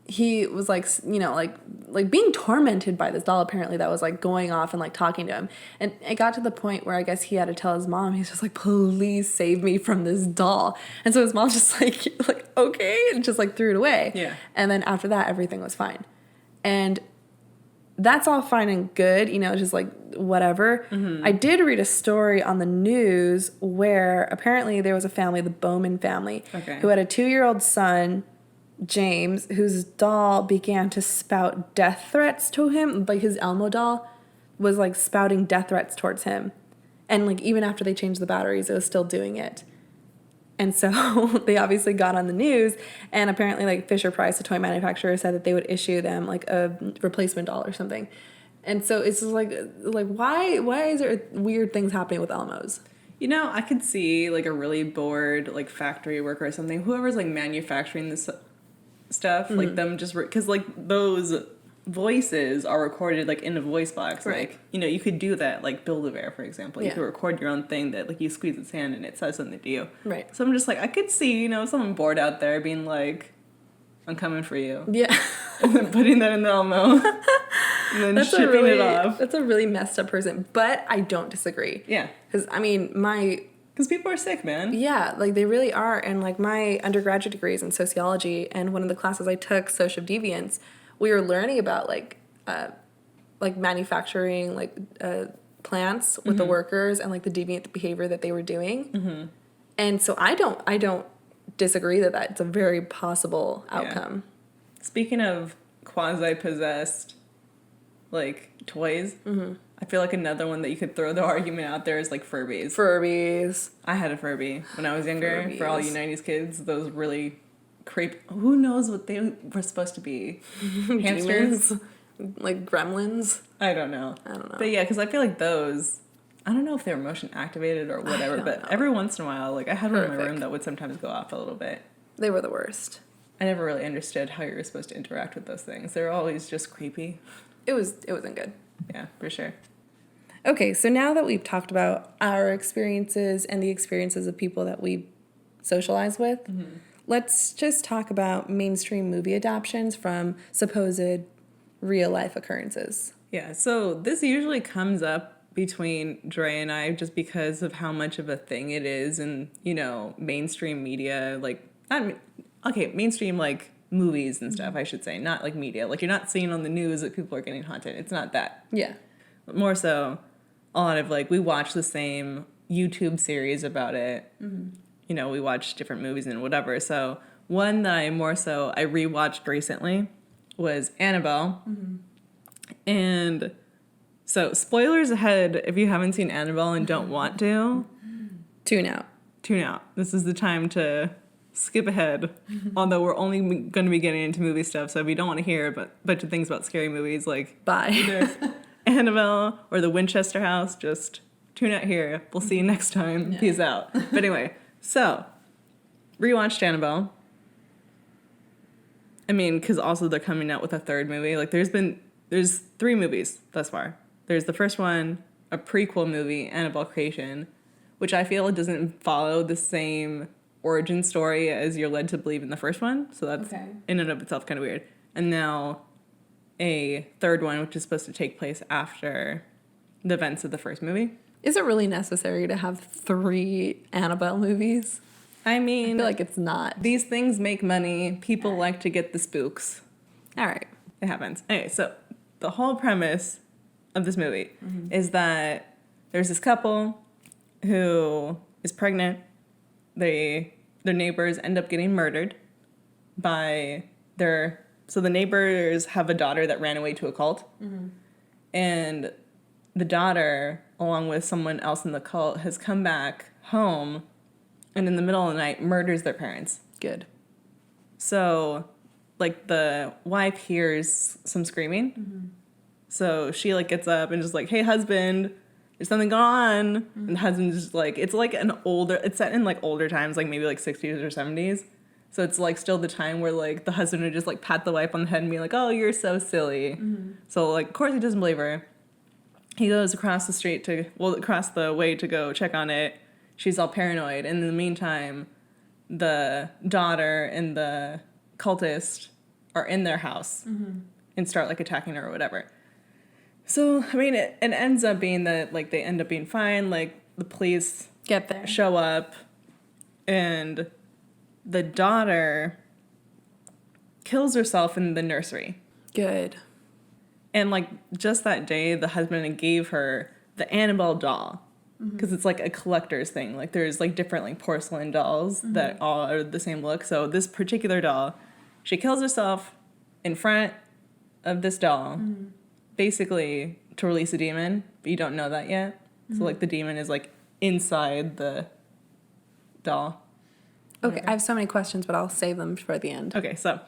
he was like, you know, like being tormented by this doll apparently that was like going off and like talking to him. And it got to the point where I guess he had to tell his mom, he's just like, please save me from this doll. And so his mom just like okay, and just like threw it away. Yeah. And then after that, everything was fine. And that's all fine and good, you know, just like whatever. I did read a story on the news where apparently there was a family, the Bowman family, who had a 2-year-old son, James, whose doll began to spout death threats to him. Like, his Elmo doll was like spouting death threats towards him, and like even after they changed the batteries, it was still doing it. And so they obviously got on the news, and apparently like Fisher Price, the toy manufacturer, said that they would issue them like a replacement doll or something. And so it's just like why is there weird things happening with Elmos? You know, I could see like a really bored like factory worker or something, whoever's like manufacturing this stuff, like them just because like those voices are recorded like in a voice box, right? Like, you know, you could do that, like Build-A-Bear, for example. You could record your own thing that like you squeeze its hand and it says something to you, right? So I'm just like, I could see, you know, someone bored out there being like, I'm coming for you, and then putting that in the Elmo and then shipping it off. That's a really messed up person, but I don't disagree. Because I mean, because people are sick, man. Yeah, like they really are. And like my undergraduate degree is in sociology, and one of the classes I took, Social Deviance, we were learning about like manufacturing like plants with the workers and like the deviant behavior that they were doing. And so I don't disagree that that's a very possible outcome. Speaking of quasi-possessed like toys, I feel like another one that you could throw the argument out there is like Furbies. Furbies. I had a Furby when I was younger. For all you 90s kids, those really who knows what they were supposed to be? Hamsters? Like gremlins? I don't know. But yeah, because I feel like those, I don't know if they were motion activated or whatever, but every once in a while, like I had one in my room that would sometimes go off a little bit. They were the worst. I never really understood how you were supposed to interact with those things. They were always just creepy. It wasn't good. Yeah, for sure. Okay, so now that we've talked about our experiences and the experiences of people that we socialize with, let's just talk about mainstream movie adaptions from supposed real life occurrences. Yeah, so this usually comes up between Dre and I just because of how much of a thing it is in, mainstream media, like, mainstream, like, movies and stuff, I should say, not, like, media. Like, you're not seeing on the news that people are getting haunted. It's not that. Yeah. But more so, a lot of, like, we watch the same YouTube series about it. Mm-hmm. We watch different movies and whatever. So one that I rewatched recently was Annabelle. Mm-hmm. And so spoilers ahead if you haven't seen Annabelle and don't want to. Tune out. This is the time to skip ahead. Although we're only going to be getting into movie stuff, so if you don't want to hear a bunch of things about scary movies, like bye. Either Annabelle or the Winchester House, just tune out here. We'll see you next time. Yeah. Peace out. But anyway, so rewatched Annabelle. I mean, because also they're coming out with a third movie. Like there's 3 movies thus far. There's the first one, a prequel movie, Annabelle Creation, which I feel doesn't follow the same origin story as you're led to believe in the first one. So that's in and of itself kind of weird. And now a third one, which is supposed to take place after the events of the first movie. Is it really necessary to have 3 Annabelle movies? I mean, I feel like it's not. These things make money. People like to get the spooks. All right. It happens. Anyway, so the whole premise of this movie is that there's this couple who is pregnant. Their neighbors end up getting murdered by so the neighbors have a daughter that ran away to a cult. Mm-hmm. And the daughter, along with someone else in the cult, has come back home and in the middle of the night murders their parents. Good. So, like, the wife hears some screaming. Mm-hmm. So she, like, gets up and just like, hey, husband, there's something going on. Mm-hmm. And the husband's just like, it's set in, like, older times, like, maybe, like, 60s or 70s. So it's, like, still the time where, like, the husband would just, like, pat the wife on the head and be like, oh, you're so silly. Mm-hmm. So, like, of course he doesn't believe her. He goes across the way to go check on it. She's all paranoid. And in the meantime, the daughter and the cultist are in their house and start, like, attacking her or whatever. So, I mean, it ends up being that, like, they end up being fine. Like, the police get there, show up, and the daughter kills herself in the nursery. Good. And, like, just that day, the husband gave her the Annabelle doll. Because it's, like, a collector's thing. Like, there's, like, different, like, porcelain dolls that all are the same look. So this particular doll, she kills herself in front of this doll, basically to release a demon. But you don't know that yet. So, like, the demon is, like, inside the doll. Okay, I have so many questions, but I'll save them for the end. Okay, so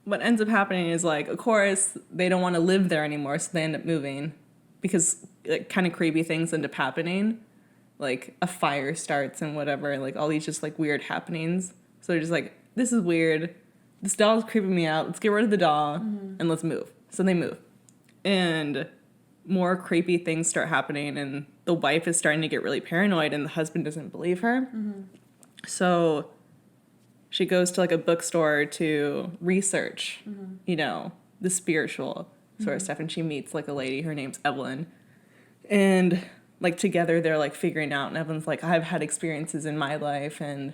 what ends up happening is, like, of course, they don't want to live there anymore, so they end up moving. Because, like, kind of creepy things end up happening. Like, a fire starts and whatever. Like, all these just, like, weird happenings. So they're just like, this is weird. This doll's creeping me out. Let's get rid of the doll and let's move. So they move. And more creepy things start happening. And the wife is starting to get really paranoid. And the husband doesn't believe her. So she goes to, like, a bookstore to research, the spiritual sort of stuff, and she meets, like, a lady, her name's Evelyn, and, like, together they're, like, figuring out, and Evelyn's like, I've had experiences in my life, and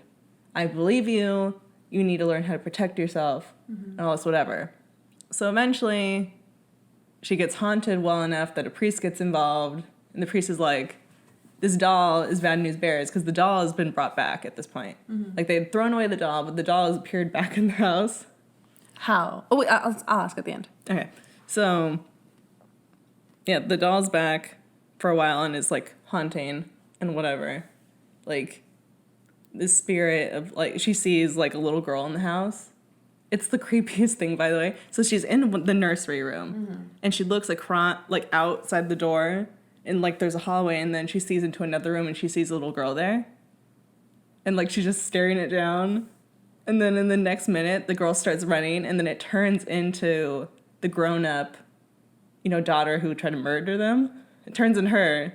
I believe you need to learn how to protect yourself, and all this whatever. So eventually, she gets haunted well enough that a priest gets involved, and the priest is like, this doll is bad news bears, because the doll has been brought back at this point. Like, they had thrown away the doll, but the doll has appeared back in their house. How? Oh, wait, I'll ask at the end. Okay. So yeah, the doll's back for a while and is, like, haunting and whatever. Like, the spirit of, like, she sees, like, a little girl in the house. It's the creepiest thing, by the way. So she's in the nursery room, and she looks, like, outside the door, and, like, there's a hallway, and then she sees into another room, and she sees a little girl there. And, like, she's just staring it down. And then in the next minute, the girl starts running, and then it turns into the grown-up, you know, daughter who tried to murder them. It turns in her,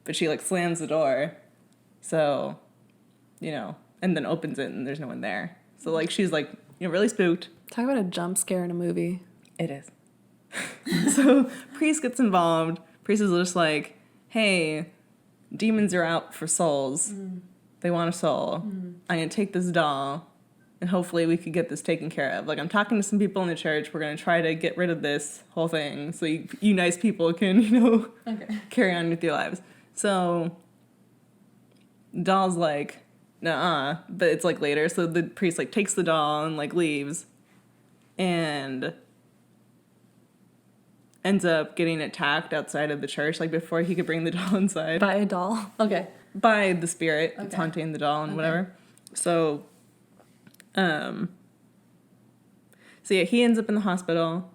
but she, like, slams the door. So, you know, and then opens it, and there's no one there. So, like, she's, like, you know, really spooked. Talk about a jump scare in a movie. It is. So, priest gets involved. Priest is just like, hey, demons are out for souls. They want a soul. I'm going to take this doll, and hopefully we could get this taken care of. Like, I'm talking to some people in the church. We're going to try to get rid of this whole thing so you nice people can, you know, carry on with your lives. So, doll's like, nuh-uh. But it's, like, later. So the priest, like, takes the doll and, like, leaves. And ends up getting attacked outside of the church, like, before he could bring the doll inside. By a doll? Okay. By the spirit that's haunting the doll and whatever. So, so yeah, he ends up in the hospital,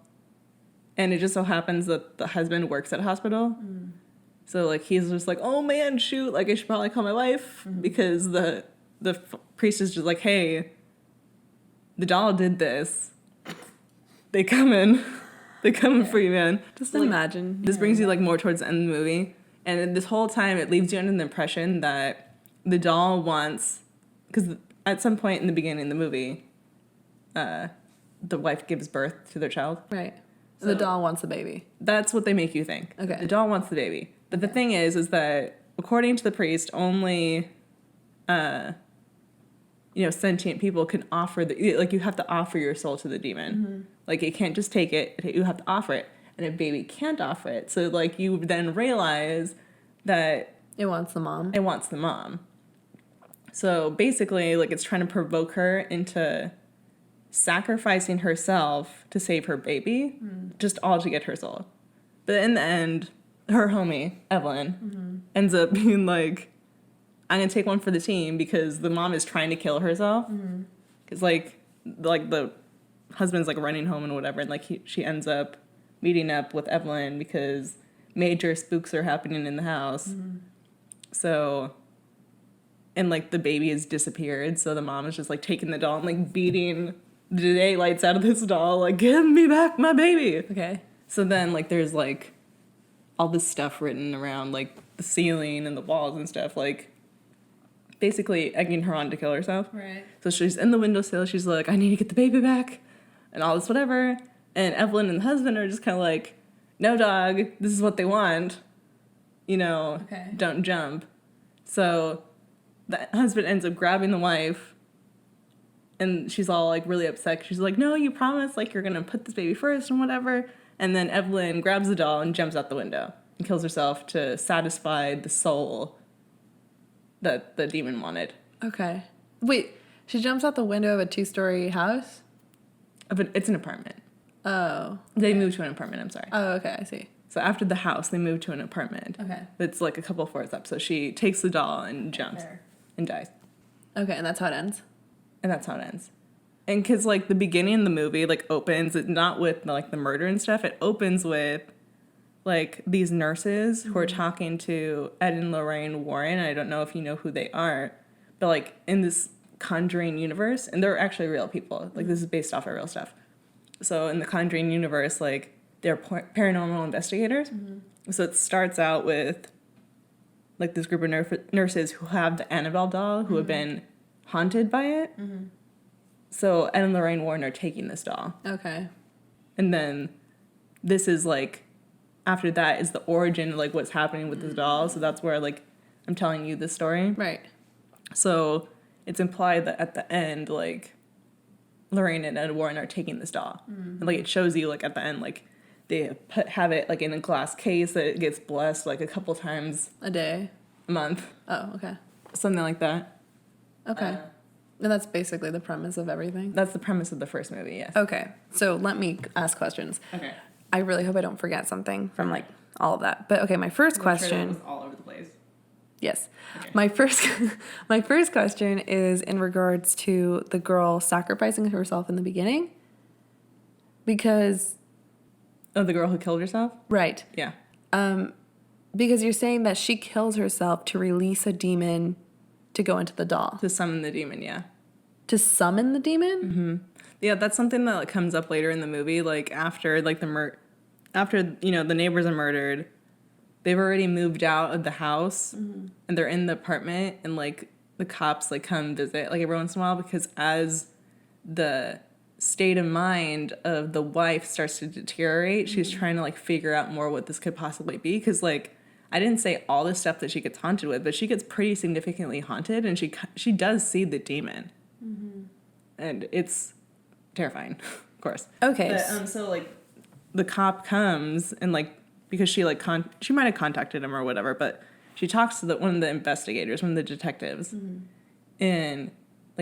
and it just so happens that the husband works at a hospital. So, like, he's just like, oh man, shoot, like, I should probably call my wife, because the priest is just like, hey, the doll did this. They coming for you, man. Just like, imagine. This brings you, like, more towards the end of the movie. And this whole time, it leaves you under the impression that the doll wants... Because at some point in the beginning of the movie, the wife gives birth to their child. Right. So the doll wants the baby. That's what they make you think. Okay. The doll wants the baby. But the thing is that, according to the priest, only... you know, sentient people can offer like, you have to offer your soul to the demon. Like, it can't just take it, you have to offer it. And a baby can't offer it. So, like, you then realize that... It wants the mom. It wants the mom. So, basically, like, it's trying to provoke her into sacrificing herself to save her baby, just all to get her soul. But in the end, her homie, Evelyn, ends up being like, I'm going to take one for the team, because the mom is trying to kill herself. Because, like, the husband's, like, running home and whatever, and, like, she ends up meeting up with Evelyn because major spooks are happening in the house. So, and, like, the baby has disappeared, so the mom is just, like, taking the doll and, like, beating the daylights out of this doll, like, give me back my baby. Okay. So then, like, there's, like, all this stuff written around, like, the ceiling and the walls and stuff, like, basically egging her on to kill herself. Right. So she's in the windowsill. She's like, I need to get the baby back and all this whatever. And Evelyn and the husband are just kind of like, no, dog, this is what they want. You know, don't jump. So the husband ends up grabbing the wife, and she's all, like, really upset. She's like, no, you promised, like, you're going to put this baby first and whatever. And then Evelyn grabs the doll and jumps out the window and kills herself to satisfy the soul that the demon wanted. Okay. Wait, she jumps out the window of a 2-story house? It's an apartment. Oh. They moved to an apartment, I'm sorry. Oh, okay, I see. So after the house, they moved to an apartment. Okay. It's, like, a couple floors up. So she takes the doll and jumps and dies. Okay, and that's how it ends? And that's how it ends. And because, like, the beginning of the movie, like, opens, it not with, like, the murder and stuff. It opens with, like, these nurses who are talking to Ed and Lorraine Warren. I don't know if you know who they are. But, like, in this Conjuring universe, and they're actually real people. Like, this is based off of real stuff. So in the Conjuring universe, like, they're paranormal investigators. So it starts out with, like, this group of nurses who have the Annabelle doll, who have been haunted by it. So Ed and Lorraine Warren are taking this doll. Okay. And then this is, like, after that is the origin of, like, what's happening with this doll. So that's where, like, I'm telling you this story. Right. So it's implied that at the end, like, Lorraine and Ed Warren are taking this doll. And, like, it shows you, like, at the end, like, they have it, like, in a glass case that it gets blessed, like, a couple times a day, a month. Oh, okay. Something like that. Okay. And that's basically the premise of everything? That's the premise of the first movie, yes. Okay. So let me ask questions. Okay. I really hope I don't forget something from, like, all of that. But okay, my first question was all over the place. Yes. Okay. My first question is in regards to the girl sacrificing herself in the beginning. Because the girl who killed herself? Right. Yeah. Because you're saying that she kills herself to release a demon to go into the doll. To summon the demon, yeah. To summon the demon? Mm-hmm. Yeah, that's something that comes up later in the movie. After after the neighbors are murdered, they've already moved out of the house, and they're in the apartment, and the cops come visit every once in a while, because as the state of mind of the wife starts to deteriorate, she's trying to figure out more what this could possibly be, because I didn't say all the stuff that she gets haunted with, but she gets pretty significantly haunted, and she does see the demon, and it's terrifying, of course. Okay. But, so the cop comes, and because she she might have contacted him or whatever, but she talks to one of the investigators, one of the detectives, and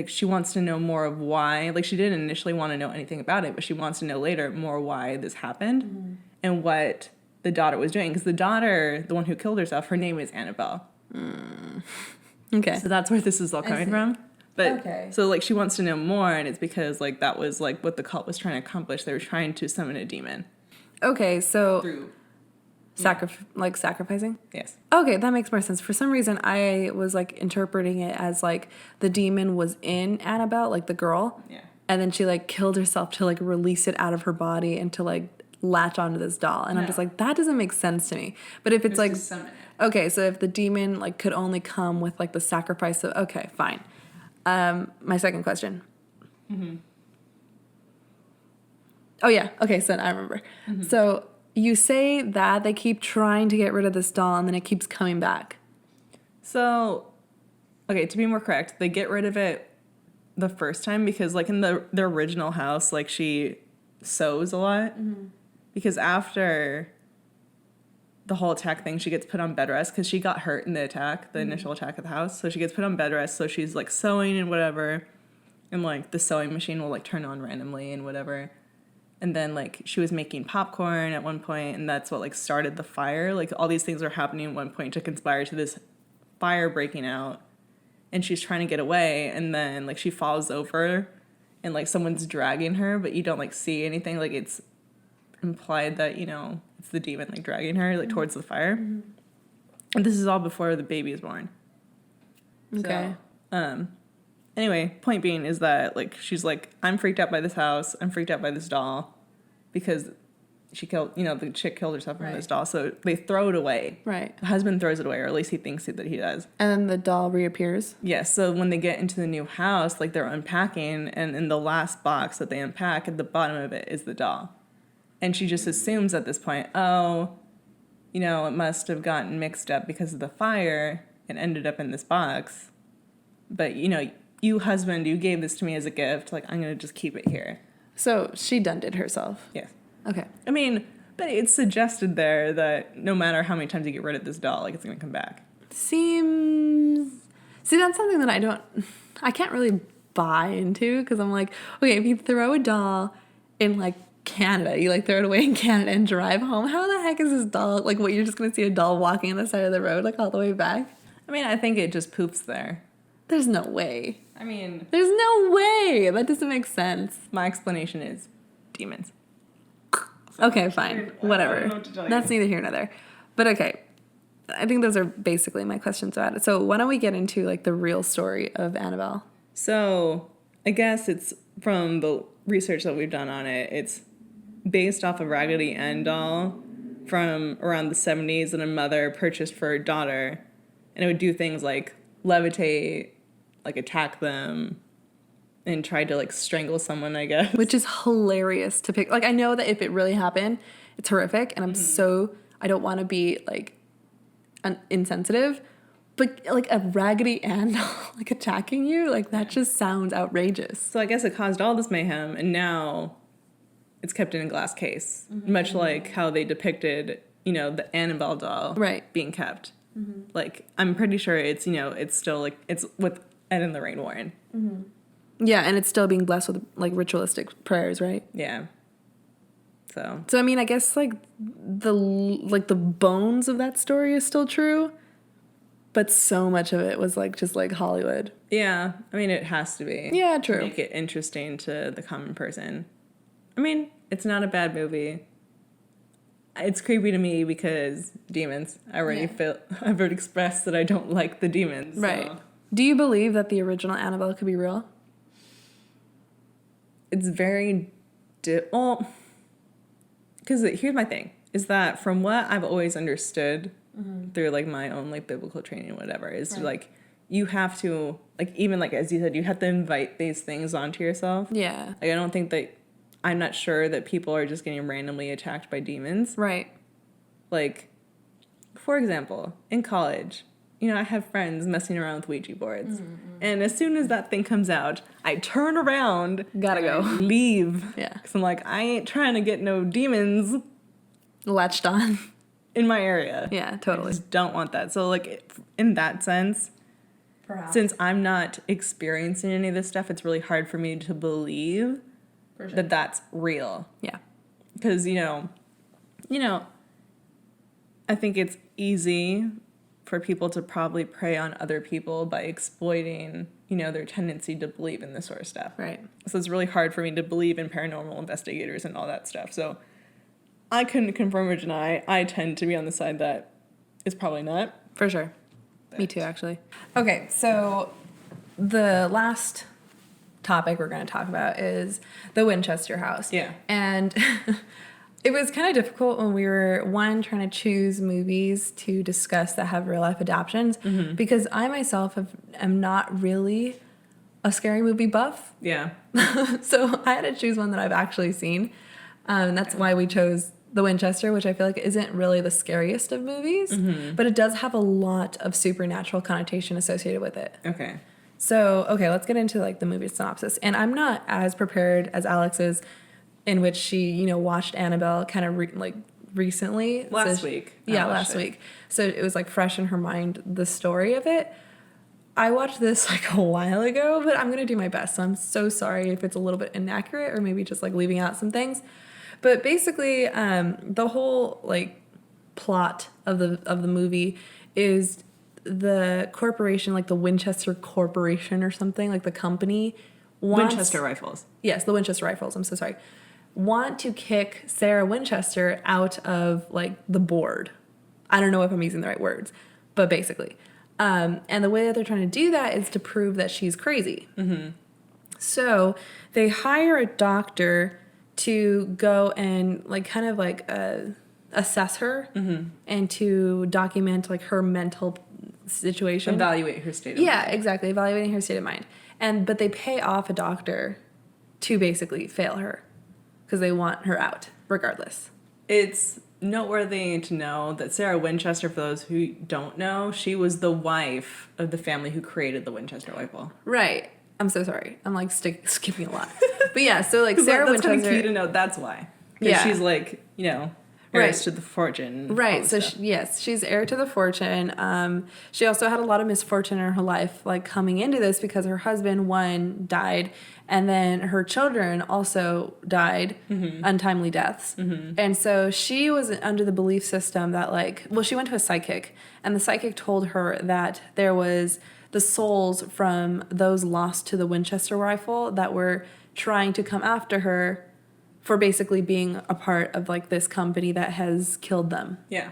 she wants to know more of why. She didn't initially want to know anything about it, but she wants to know later more why this happened and what the daughter was doing, because the daughter, the one who killed herself, her name is Annabelle. Okay. So that's where this is all coming from. But okay. So she wants to know more, and it's because that was what the cult was trying to accomplish. They were trying to summon a demon. Okay, so Through sacrificing? Yes. Okay, that makes more sense. For some reason, I was interpreting it as the demon was in Annabelle, the girl. Yeah. And then she killed herself to release it out of her body and to latch onto this doll. And I'm just that doesn't make sense to me. But if it's to summon it. Okay, so if the demon could only come with the sacrifice of, okay, fine. My second question. Oh yeah, okay, so I remember. So you say that they keep trying to get rid of this doll and then it keeps coming back. So, okay, to be more correct, they get rid of it the first time because in the original house, she sews a lot. Because after the whole attack thing, she gets put on bed rest because she got hurt in the attack, the initial attack of the house. So she gets put on bed rest, so she's sewing and whatever. And the sewing machine will turn on randomly and whatever. And then she was making popcorn at one point, and that's what started the fire. All these things are happening at one point to conspire to this fire breaking out. And she's trying to get away, and then she falls over and someone's dragging her, but you don't see anything. It's implied that it's the demon dragging her towards the fire. And this is all before the baby is born. Okay. So, anyway, point being is that she's I'm freaked out by this house, I'm freaked out by this doll, because she killed, the chick killed herself from this doll, so they throw it away. Right. The husband throws it away, or at least he thinks that he does. And then the doll reappears? Yes, so when they get into the new house, they're unpacking, and in the last box that they unpack, at the bottom of it is the doll. And she just assumes at this point, it must have gotten mixed up because of the fire and ended up in this box. But, you husband, you gave this to me as a gift. I'm going to just keep it here. So she done did herself? Yes. Okay. I mean, but it's suggested there that no matter how many times you get rid of this doll, it's going to come back. See, that's something that I can't really buy into, because I'm okay, if you throw a doll in Canada, you throw it away in Canada and drive home, how the heck is this doll, what, you're just going to see a doll walking on the side of the road, all the way back? I mean, I think it just poofs there. There's no way. I mean... There's no way! That doesn't make sense. My explanation is demons. Okay, fine. Whatever. I don't know what to tell you. That's neither here nor there. But okay. I think those are basically my questions about it. So why don't we get into, the real story of Annabelle? So, I guess it's from the research that we've done on it, it's based off a Raggedy Ann doll from around the 70s that a mother purchased for her daughter. And it would do things like levitate, attack them, and try to strangle someone, I guess. Which is hilarious to pick. I know that if it really happened, it's horrific, and I don't want to be insensitive, but a Raggedy Ann doll attacking you, that just sounds outrageous. So I guess it caused all this mayhem, and now it's kept in a glass case, much like how they depicted, the Annabelle doll being kept. I'm pretty sure it's, it's still it's with Ed and Lorraine Warren. Yeah, and it's still being blessed with ritualistic prayers, right? Yeah. So I mean, I guess like the bones of that story is still true, but so much of it was like just like Hollywood. Yeah, I mean, it has to be. Yeah, true. To make it interesting to the common person. I mean, it's not a bad movie. It's creepy to me because demons. I've already expressed that I don't like the demons. Right. So. Do you believe that the original Annabelle could be real? It's very well, because here's my thing, is that from what I've always understood through like my own like biblical training, whatever, is like you have to, like, even like as you said, you have to invite these things onto yourself. Yeah. Like, I don't think that, I'm not sure that people are just getting randomly attacked by demons. Right. Like, for example, in college, I have friends messing around with Ouija boards. And as soon as that thing comes out, I turn around. Gotta go. Leave. Yeah. Because I'm like, I ain't trying to get no demons Latched on. in my area. Yeah, totally. I just don't want that. So, like, in that sense, perhaps, since I'm not experiencing any of this stuff, it's really hard for me to believe that that's real. Yeah. Because, I think it's easy for people to probably prey on other people by exploiting, their tendency to believe in this sort of stuff. Right. So it's really hard for me to believe in paranormal investigators and all that stuff. So I couldn't confirm or deny. I tend to be on the side that it's probably not. For sure. Me too, actually. Okay, so the last topic we're going to talk about is the Winchester house. Yeah. And it was kind of difficult when we were, trying to choose movies to discuss that have real life adaptions, because I myself am not really a scary movie buff. Yeah. So I had to choose one that I've actually seen. And that's why we chose The Winchester, which I feel like isn't really the scariest of movies, but it does have a lot of supernatural connotation associated with it. Okay. So, let's get into like the movie synopsis. And I'm not as prepared as Alex is, in which she, watched Annabelle kind of recently. Last week. Yeah, last week. So it was like fresh in her mind, the story of it. I watched this like a while ago, but I'm going to do my best. So I'm so sorry if it's a little bit inaccurate or maybe just like leaving out some things. But basically, the whole like plot of the movie is the corporation, like the Winchester Corporation or something, like the company Winchester Rifles. Yes, the Winchester Rifles. I'm so sorry. Want to kick Sarah Winchester out of like the board. I don't know if I'm using the right words, but basically. And the way that they're trying to do that is to prove that she's crazy. So they hire a doctor to go and like kind of like assess her and to document like her mental situation. Evaluate her state of mind. Yeah, exactly. Evaluating her state of mind. But they pay off a doctor to basically fail her because they want her out regardless. It's noteworthy to know that Sarah Winchester, for those who don't know, she was the wife of the family who created the Winchester rifle. Right. I'm so sorry. I'm like skipping a lot. But yeah, so like Sarah that's Winchester. That's kind of key to know. That's why. Yeah. She's like, heirs to the fortune. Right. So she's heir to the fortune. She also had a lot of misfortune in her life, like coming into this because her husband, one, died, and then her children also died, untimely deaths. And so she was under the belief system that she went to a psychic, and the psychic told her that there was the souls from those lost to the Winchester rifle that were trying to come after her for basically being a part of like this company that has killed them. Yeah.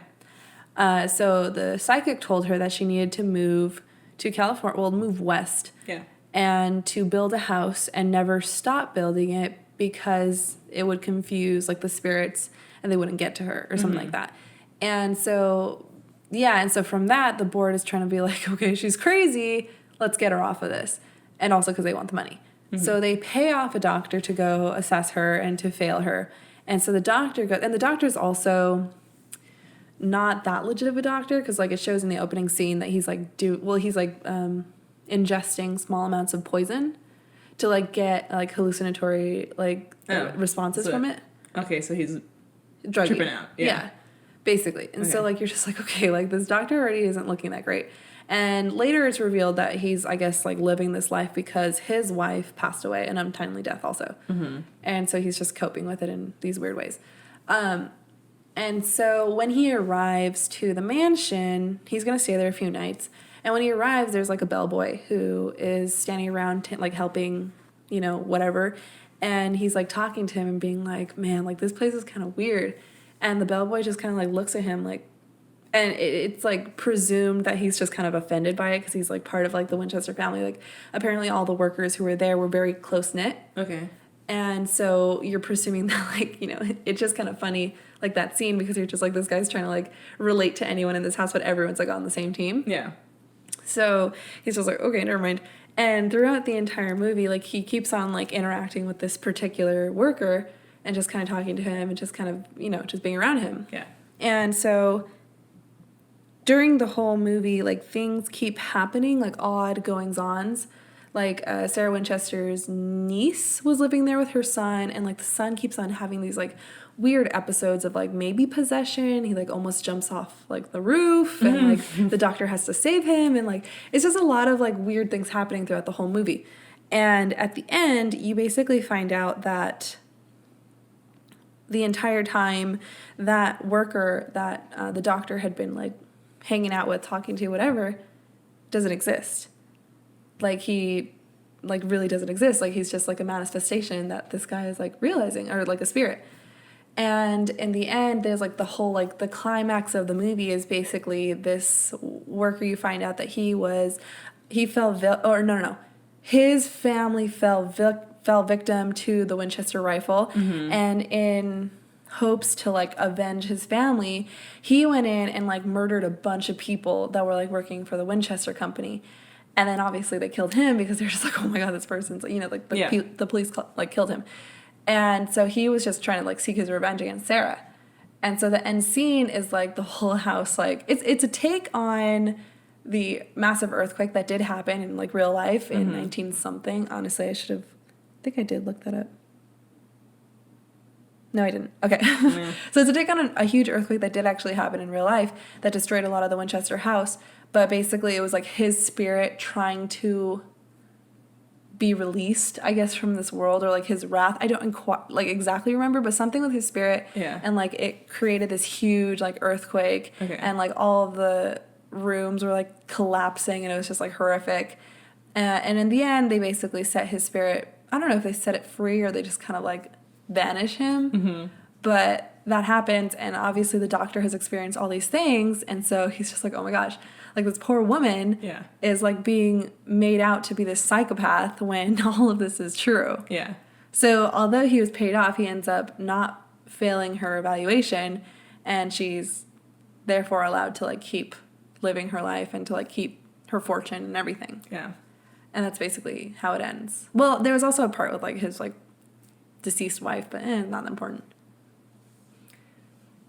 So the psychic told her that she needed to move to California, move west. Yeah. And to build a house and never stop building it because it would confuse like the spirits and they wouldn't get to her or something like that. And so, from that, the board is trying to be like, okay, she's crazy. Let's get her off of this. And also because they want the money. So they pay off a doctor to go assess her and to fail her. And so the doctor goes, and the doctor's also not that legit of a doctor because like it shows in the opening scene that he's ingesting small amounts of poison to like get like hallucinatory responses from it. Okay, so he's druggy. Tripping out. Yeah. Basically. And so like you're just like, okay, like this doctor already isn't looking that great. And later it's revealed that he's, I guess, like living this life because his wife passed away an untimely death also. And so he's just coping with it in these weird ways. And so when he arrives to the mansion, he's going to stay there a few nights. And when he arrives, there's like a bellboy who is standing around like helping, you know, whatever. And he's like talking to him and being like, man, like this place is kind of weird. And the bellboy just kind of like looks at him like, and it's like presumed that he's just kind of offended by it because he's like part of like the Winchester family. Like apparently all the workers who were there were very close knit. Okay. And so you're presuming that like, you know, it's just kind of funny like that scene because you're just like, this guy's trying to like relate to anyone in this house, but everyone's like on the same team. Yeah. So he's just like, okay, never mind. And throughout the entire movie, like he keeps on like interacting with this particular worker and just kind of talking to him and just kind of, you know, just being around him. Yeah. And so during the whole movie, like things keep happening, like odd goings-ons. Like Sarah Winchester's niece was living there with her son, and like the son keeps on having these like weird episodes of like maybe possession. He like almost jumps off like the roof, and like the doctor has to save him, and like it's just a lot of like weird things happening throughout the whole movie. And at the end, you basically find out that the entire time that worker that the doctor had been like hanging out with, talking to, whatever, doesn't exist. Like he like really doesn't exist. Like he's just like a manifestation that this guy is like realizing, or like a spirit. And in the end, there's like the whole like the climax of the movie is basically this worker, you find out that he fell his family fell victim to the Winchester rifle, and in hopes to like avenge his family, he went in and like murdered a bunch of people that were like working for the Winchester company. And then obviously they killed him because they're just like, oh my God, this person's, you know, like the police like killed him. And so he was just trying to like seek his revenge against Sarah. And so the end scene is like the whole house, like it's a take on the massive earthquake that did happen in like real life in 19 something. Honestly, I think I did look that up. No, I didn't. Okay. So it's a take on a huge earthquake that did actually happen in real life that destroyed a lot of the Winchester house. But basically it was like his spirit trying to be released, I guess, from this world, or like his wrath. I don't like exactly remember, but something with his spirit. Yeah. And like it created this huge like earthquake. Okay. And like all of the rooms were like collapsing, and it was just like horrific. And in the end, they basically set his spirit, I don't know if they set it free or they just kind of like banish him. But that happens, and obviously the doctor has experienced all these things, and so he's just like, oh my gosh, like this poor woman is like being made out to be this psychopath when all of this is true. Yeah. So although he was paid off, he ends up not failing her evaluation, and she's therefore allowed to like keep living her life and to like keep her fortune and everything. Yeah. And that's basically how it ends. Well, there was also a part with like his like deceased wife, but not that important.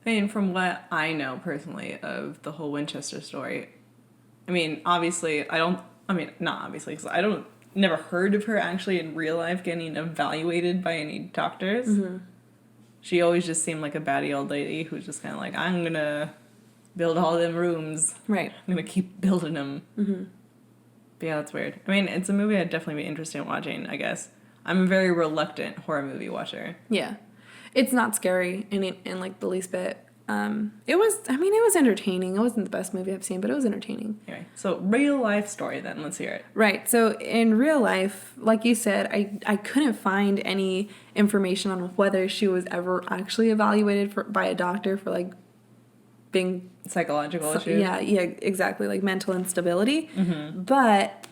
I mean, from what I know personally of the whole Winchester story, I mean, obviously, not obviously, because I never heard of her actually in real life getting evaluated by any doctors. She always just seemed like a batty old lady who's just kind of like, I'm going to build all them rooms. Right. I'm going to keep building them. But yeah, that's weird. I mean, it's a movie I'd definitely be interested in watching, I guess. I'm a very reluctant horror movie watcher. Yeah. It's not scary in like the least bit. It was entertaining. It wasn't the best movie I've seen, but it was entertaining. Anyway, so real life story then. Let's hear it. Right. So in real life, like you said, I couldn't find any information on whether she was ever actually evaluated by a doctor for like being psychological issues. Yeah, exactly, like mental instability. But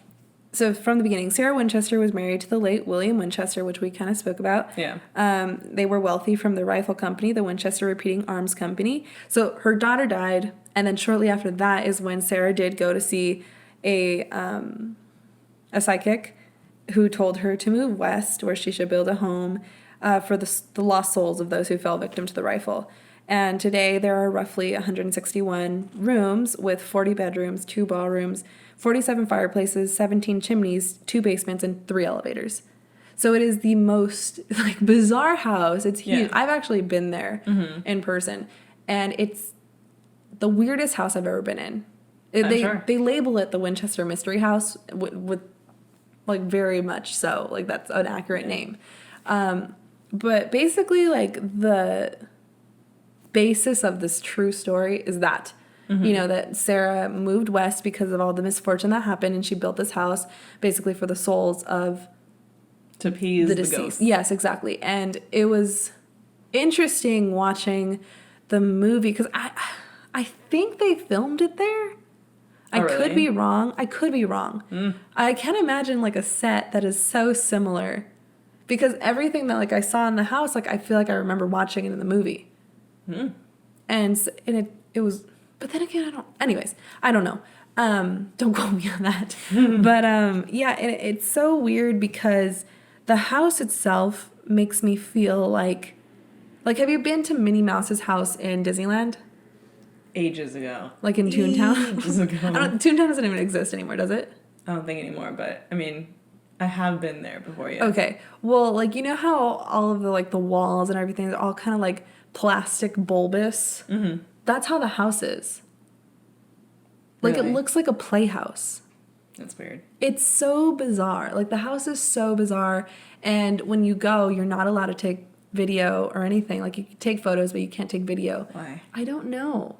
so from the beginning, Sarah Winchester was married to the late William Winchester, which we kind of spoke about. Yeah. They were wealthy from the rifle company, the Winchester Repeating Arms Company. So her daughter died, and then shortly after that is when Sarah did go to see a psychic who told her to move west, where she should build a home for the lost souls of those who fell victim to the rifle. And today there are roughly 161 rooms with 40 bedrooms, 2 ballrooms, 47 fireplaces, 17 chimneys, 2 basements, and 3 elevators. So it is the most like bizarre house. It's huge. Yeah. I've actually been there in person, and it's the weirdest house I've ever been in. They label it the Winchester Mystery House with like very much so. Like that's an accurate name. But basically like basis of this true story is that. You know, that Sarah moved west because of all the misfortune that happened, and she built this house basically for the souls of to appease the deceased. Ghosts. Yes, exactly. And it was interesting watching the movie because I think they filmed it there. I could be wrong. I can't imagine like a set that is so similar because everything that like I saw in the house, like I feel like I remember watching it in the movie. And it was. But then again, I don't know. Don't quote me on that. But yeah, it's so weird because the house itself makes me feel like have you been to Minnie Mouse's house in Disneyland? Ages ago. Like in Toontown? Ages ago. Toontown doesn't even exist anymore, does it? I don't think anymore, but I mean, I have been there before, yeah. Okay. Well, like, you know how all of the, like, the walls and everything are all kind of, like, plastic bulbous? Mm-hmm. That's how the house is. Like, really? It looks like a playhouse. That's weird. It's so bizarre. Like, the house is so bizarre. And when you go, you're not allowed to take video or anything. Like, you can take photos, but you can't take video. Why? I don't know.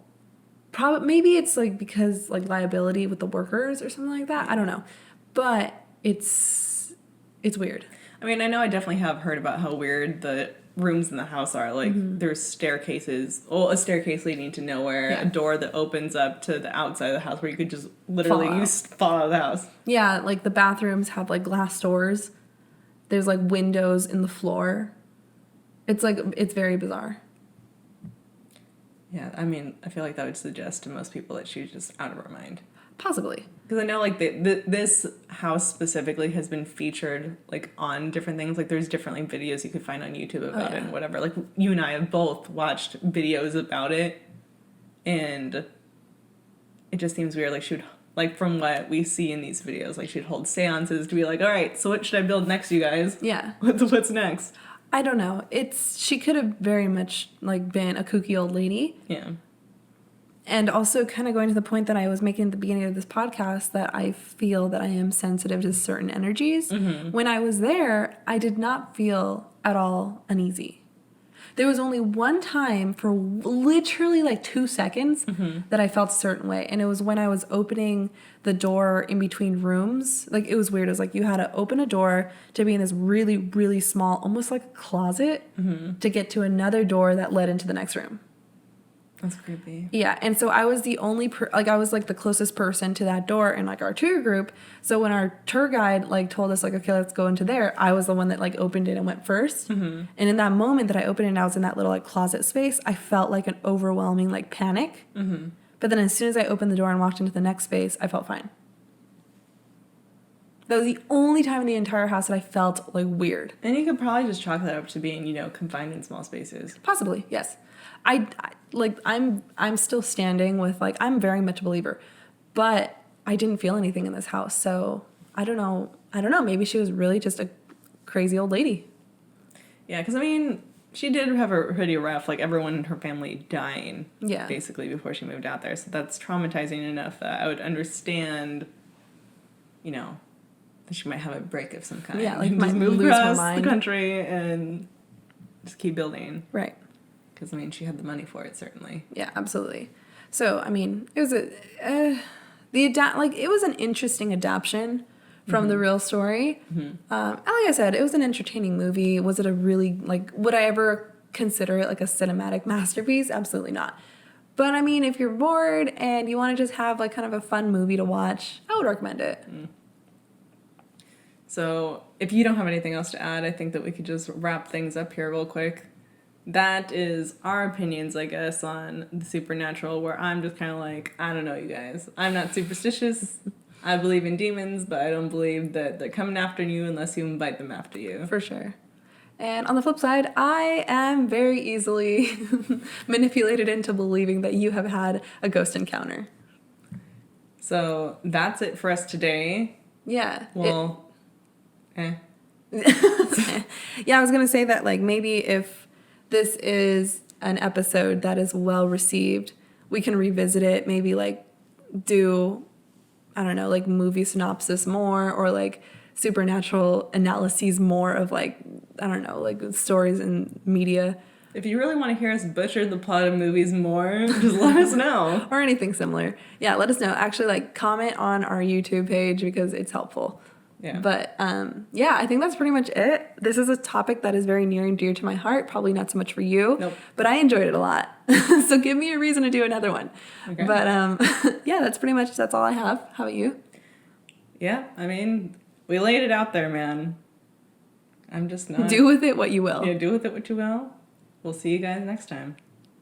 Maybe it's, like, because, like, liability with the workers or something like that. I don't know. But it's weird. I mean, I know I definitely have heard about how weird the rooms in the house are. Like, there's staircases. Well, a staircase leading to nowhere. Yeah. A door that opens up to the outside of the house where you could just literally fall out of the house. Yeah, like, the bathrooms have, like, glass doors. There's, like, windows in the floor. It's, like, it's very bizarre. Yeah, I mean, I feel like that would suggest to most people that she's just out of her mind. Possibly. Because I know, like, this house specifically has been featured, like, on different things. Like, there's different, like, videos you could find on YouTube about it and whatever. Like, you and I have both watched videos about it, and it just seems weird. Like, she would, like, from what we see in these videos, like, she'd hold seances to be like, all right, so what should I build next, you guys? Yeah. What's next? I don't know. She could have very much, like, been a kooky old lady. Yeah. And also kind of going to the point that I was making at the beginning of this podcast that I feel that I am sensitive to certain energies. Mm-hmm. When I was there, I did not feel at all uneasy. There was only one time for literally like 2 seconds that I felt a certain way. And it was when I was opening the door in between rooms. Like, it was weird. It was like you had to open a door to be in this really, really small, almost like a closet, to get to another door that led into the next room. That's creepy. Yeah, and so I was the only I was like the closest person to that door in like our tour group. So when our tour guide like told us like, okay, let's go into there, I was the one that like opened it and went first. Mm-hmm. And in that moment that I opened it and I was in that little like closet space, I felt like an overwhelming like panic. Mm-hmm. But then as soon as I opened the door and walked into the next space, I felt fine. That was the only time in the entire house that I felt like weird. And you could probably just chalk that up to being, confined in small spaces. Possibly, yes. I'm still standing with like, I'm very much a believer, but I didn't feel anything in this house. So I don't know. Maybe she was really just a crazy old lady. Yeah. Cause I mean, she did have a pretty rough, like everyone in her family dying basically before she moved out there. So that's traumatizing enough that I would understand, that she might have a break of some kind. Yeah. Like just move across the country and just keep building. Right. Because, she had the money for it, certainly. Yeah, absolutely. So, it was it was an interesting adaptation from the real story. Mm-hmm. Like I said, it was an entertaining movie. Was it a really, would I ever consider it like a cinematic masterpiece? Absolutely not. But, if you're bored and you want to just have, kind of a fun movie to watch, I would recommend it. Mm. So, if you don't have anything else to add, I think that we could just wrap things up here real quick. That is our opinions, I guess, on the supernatural, where I'm just kind of like, I don't know, you guys. I'm not superstitious. I believe in demons, but I don't believe that they're coming after you unless you invite them after you. For sure. And on the flip side, I am very easily manipulated into believing that you have had a ghost encounter. So that's it for us today. Yeah. Well, Yeah, I was going to say that, maybe if this is an episode that is well received, we can revisit it, maybe do, I don't know, movie synopsis more, or supernatural analyses more of I don't know, stories and media. if you really want to hear us butcher the plot of movies more, just let us know. Or anything similar. Yeah, let us know. Actually, like, comment on our YouTube page because it's helpful. Yeah. But, yeah, I think that's pretty much it. This is a topic that is very near and dear to my heart. Probably not so much for you. Nope. But I enjoyed it a lot. So give me a reason to do another one. Okay. But, yeah, that's all I have. How about you? Yeah, I mean, we laid it out there, man. I'm just not... Do with it what you will. Yeah, do with it what you will. We'll see you guys next time.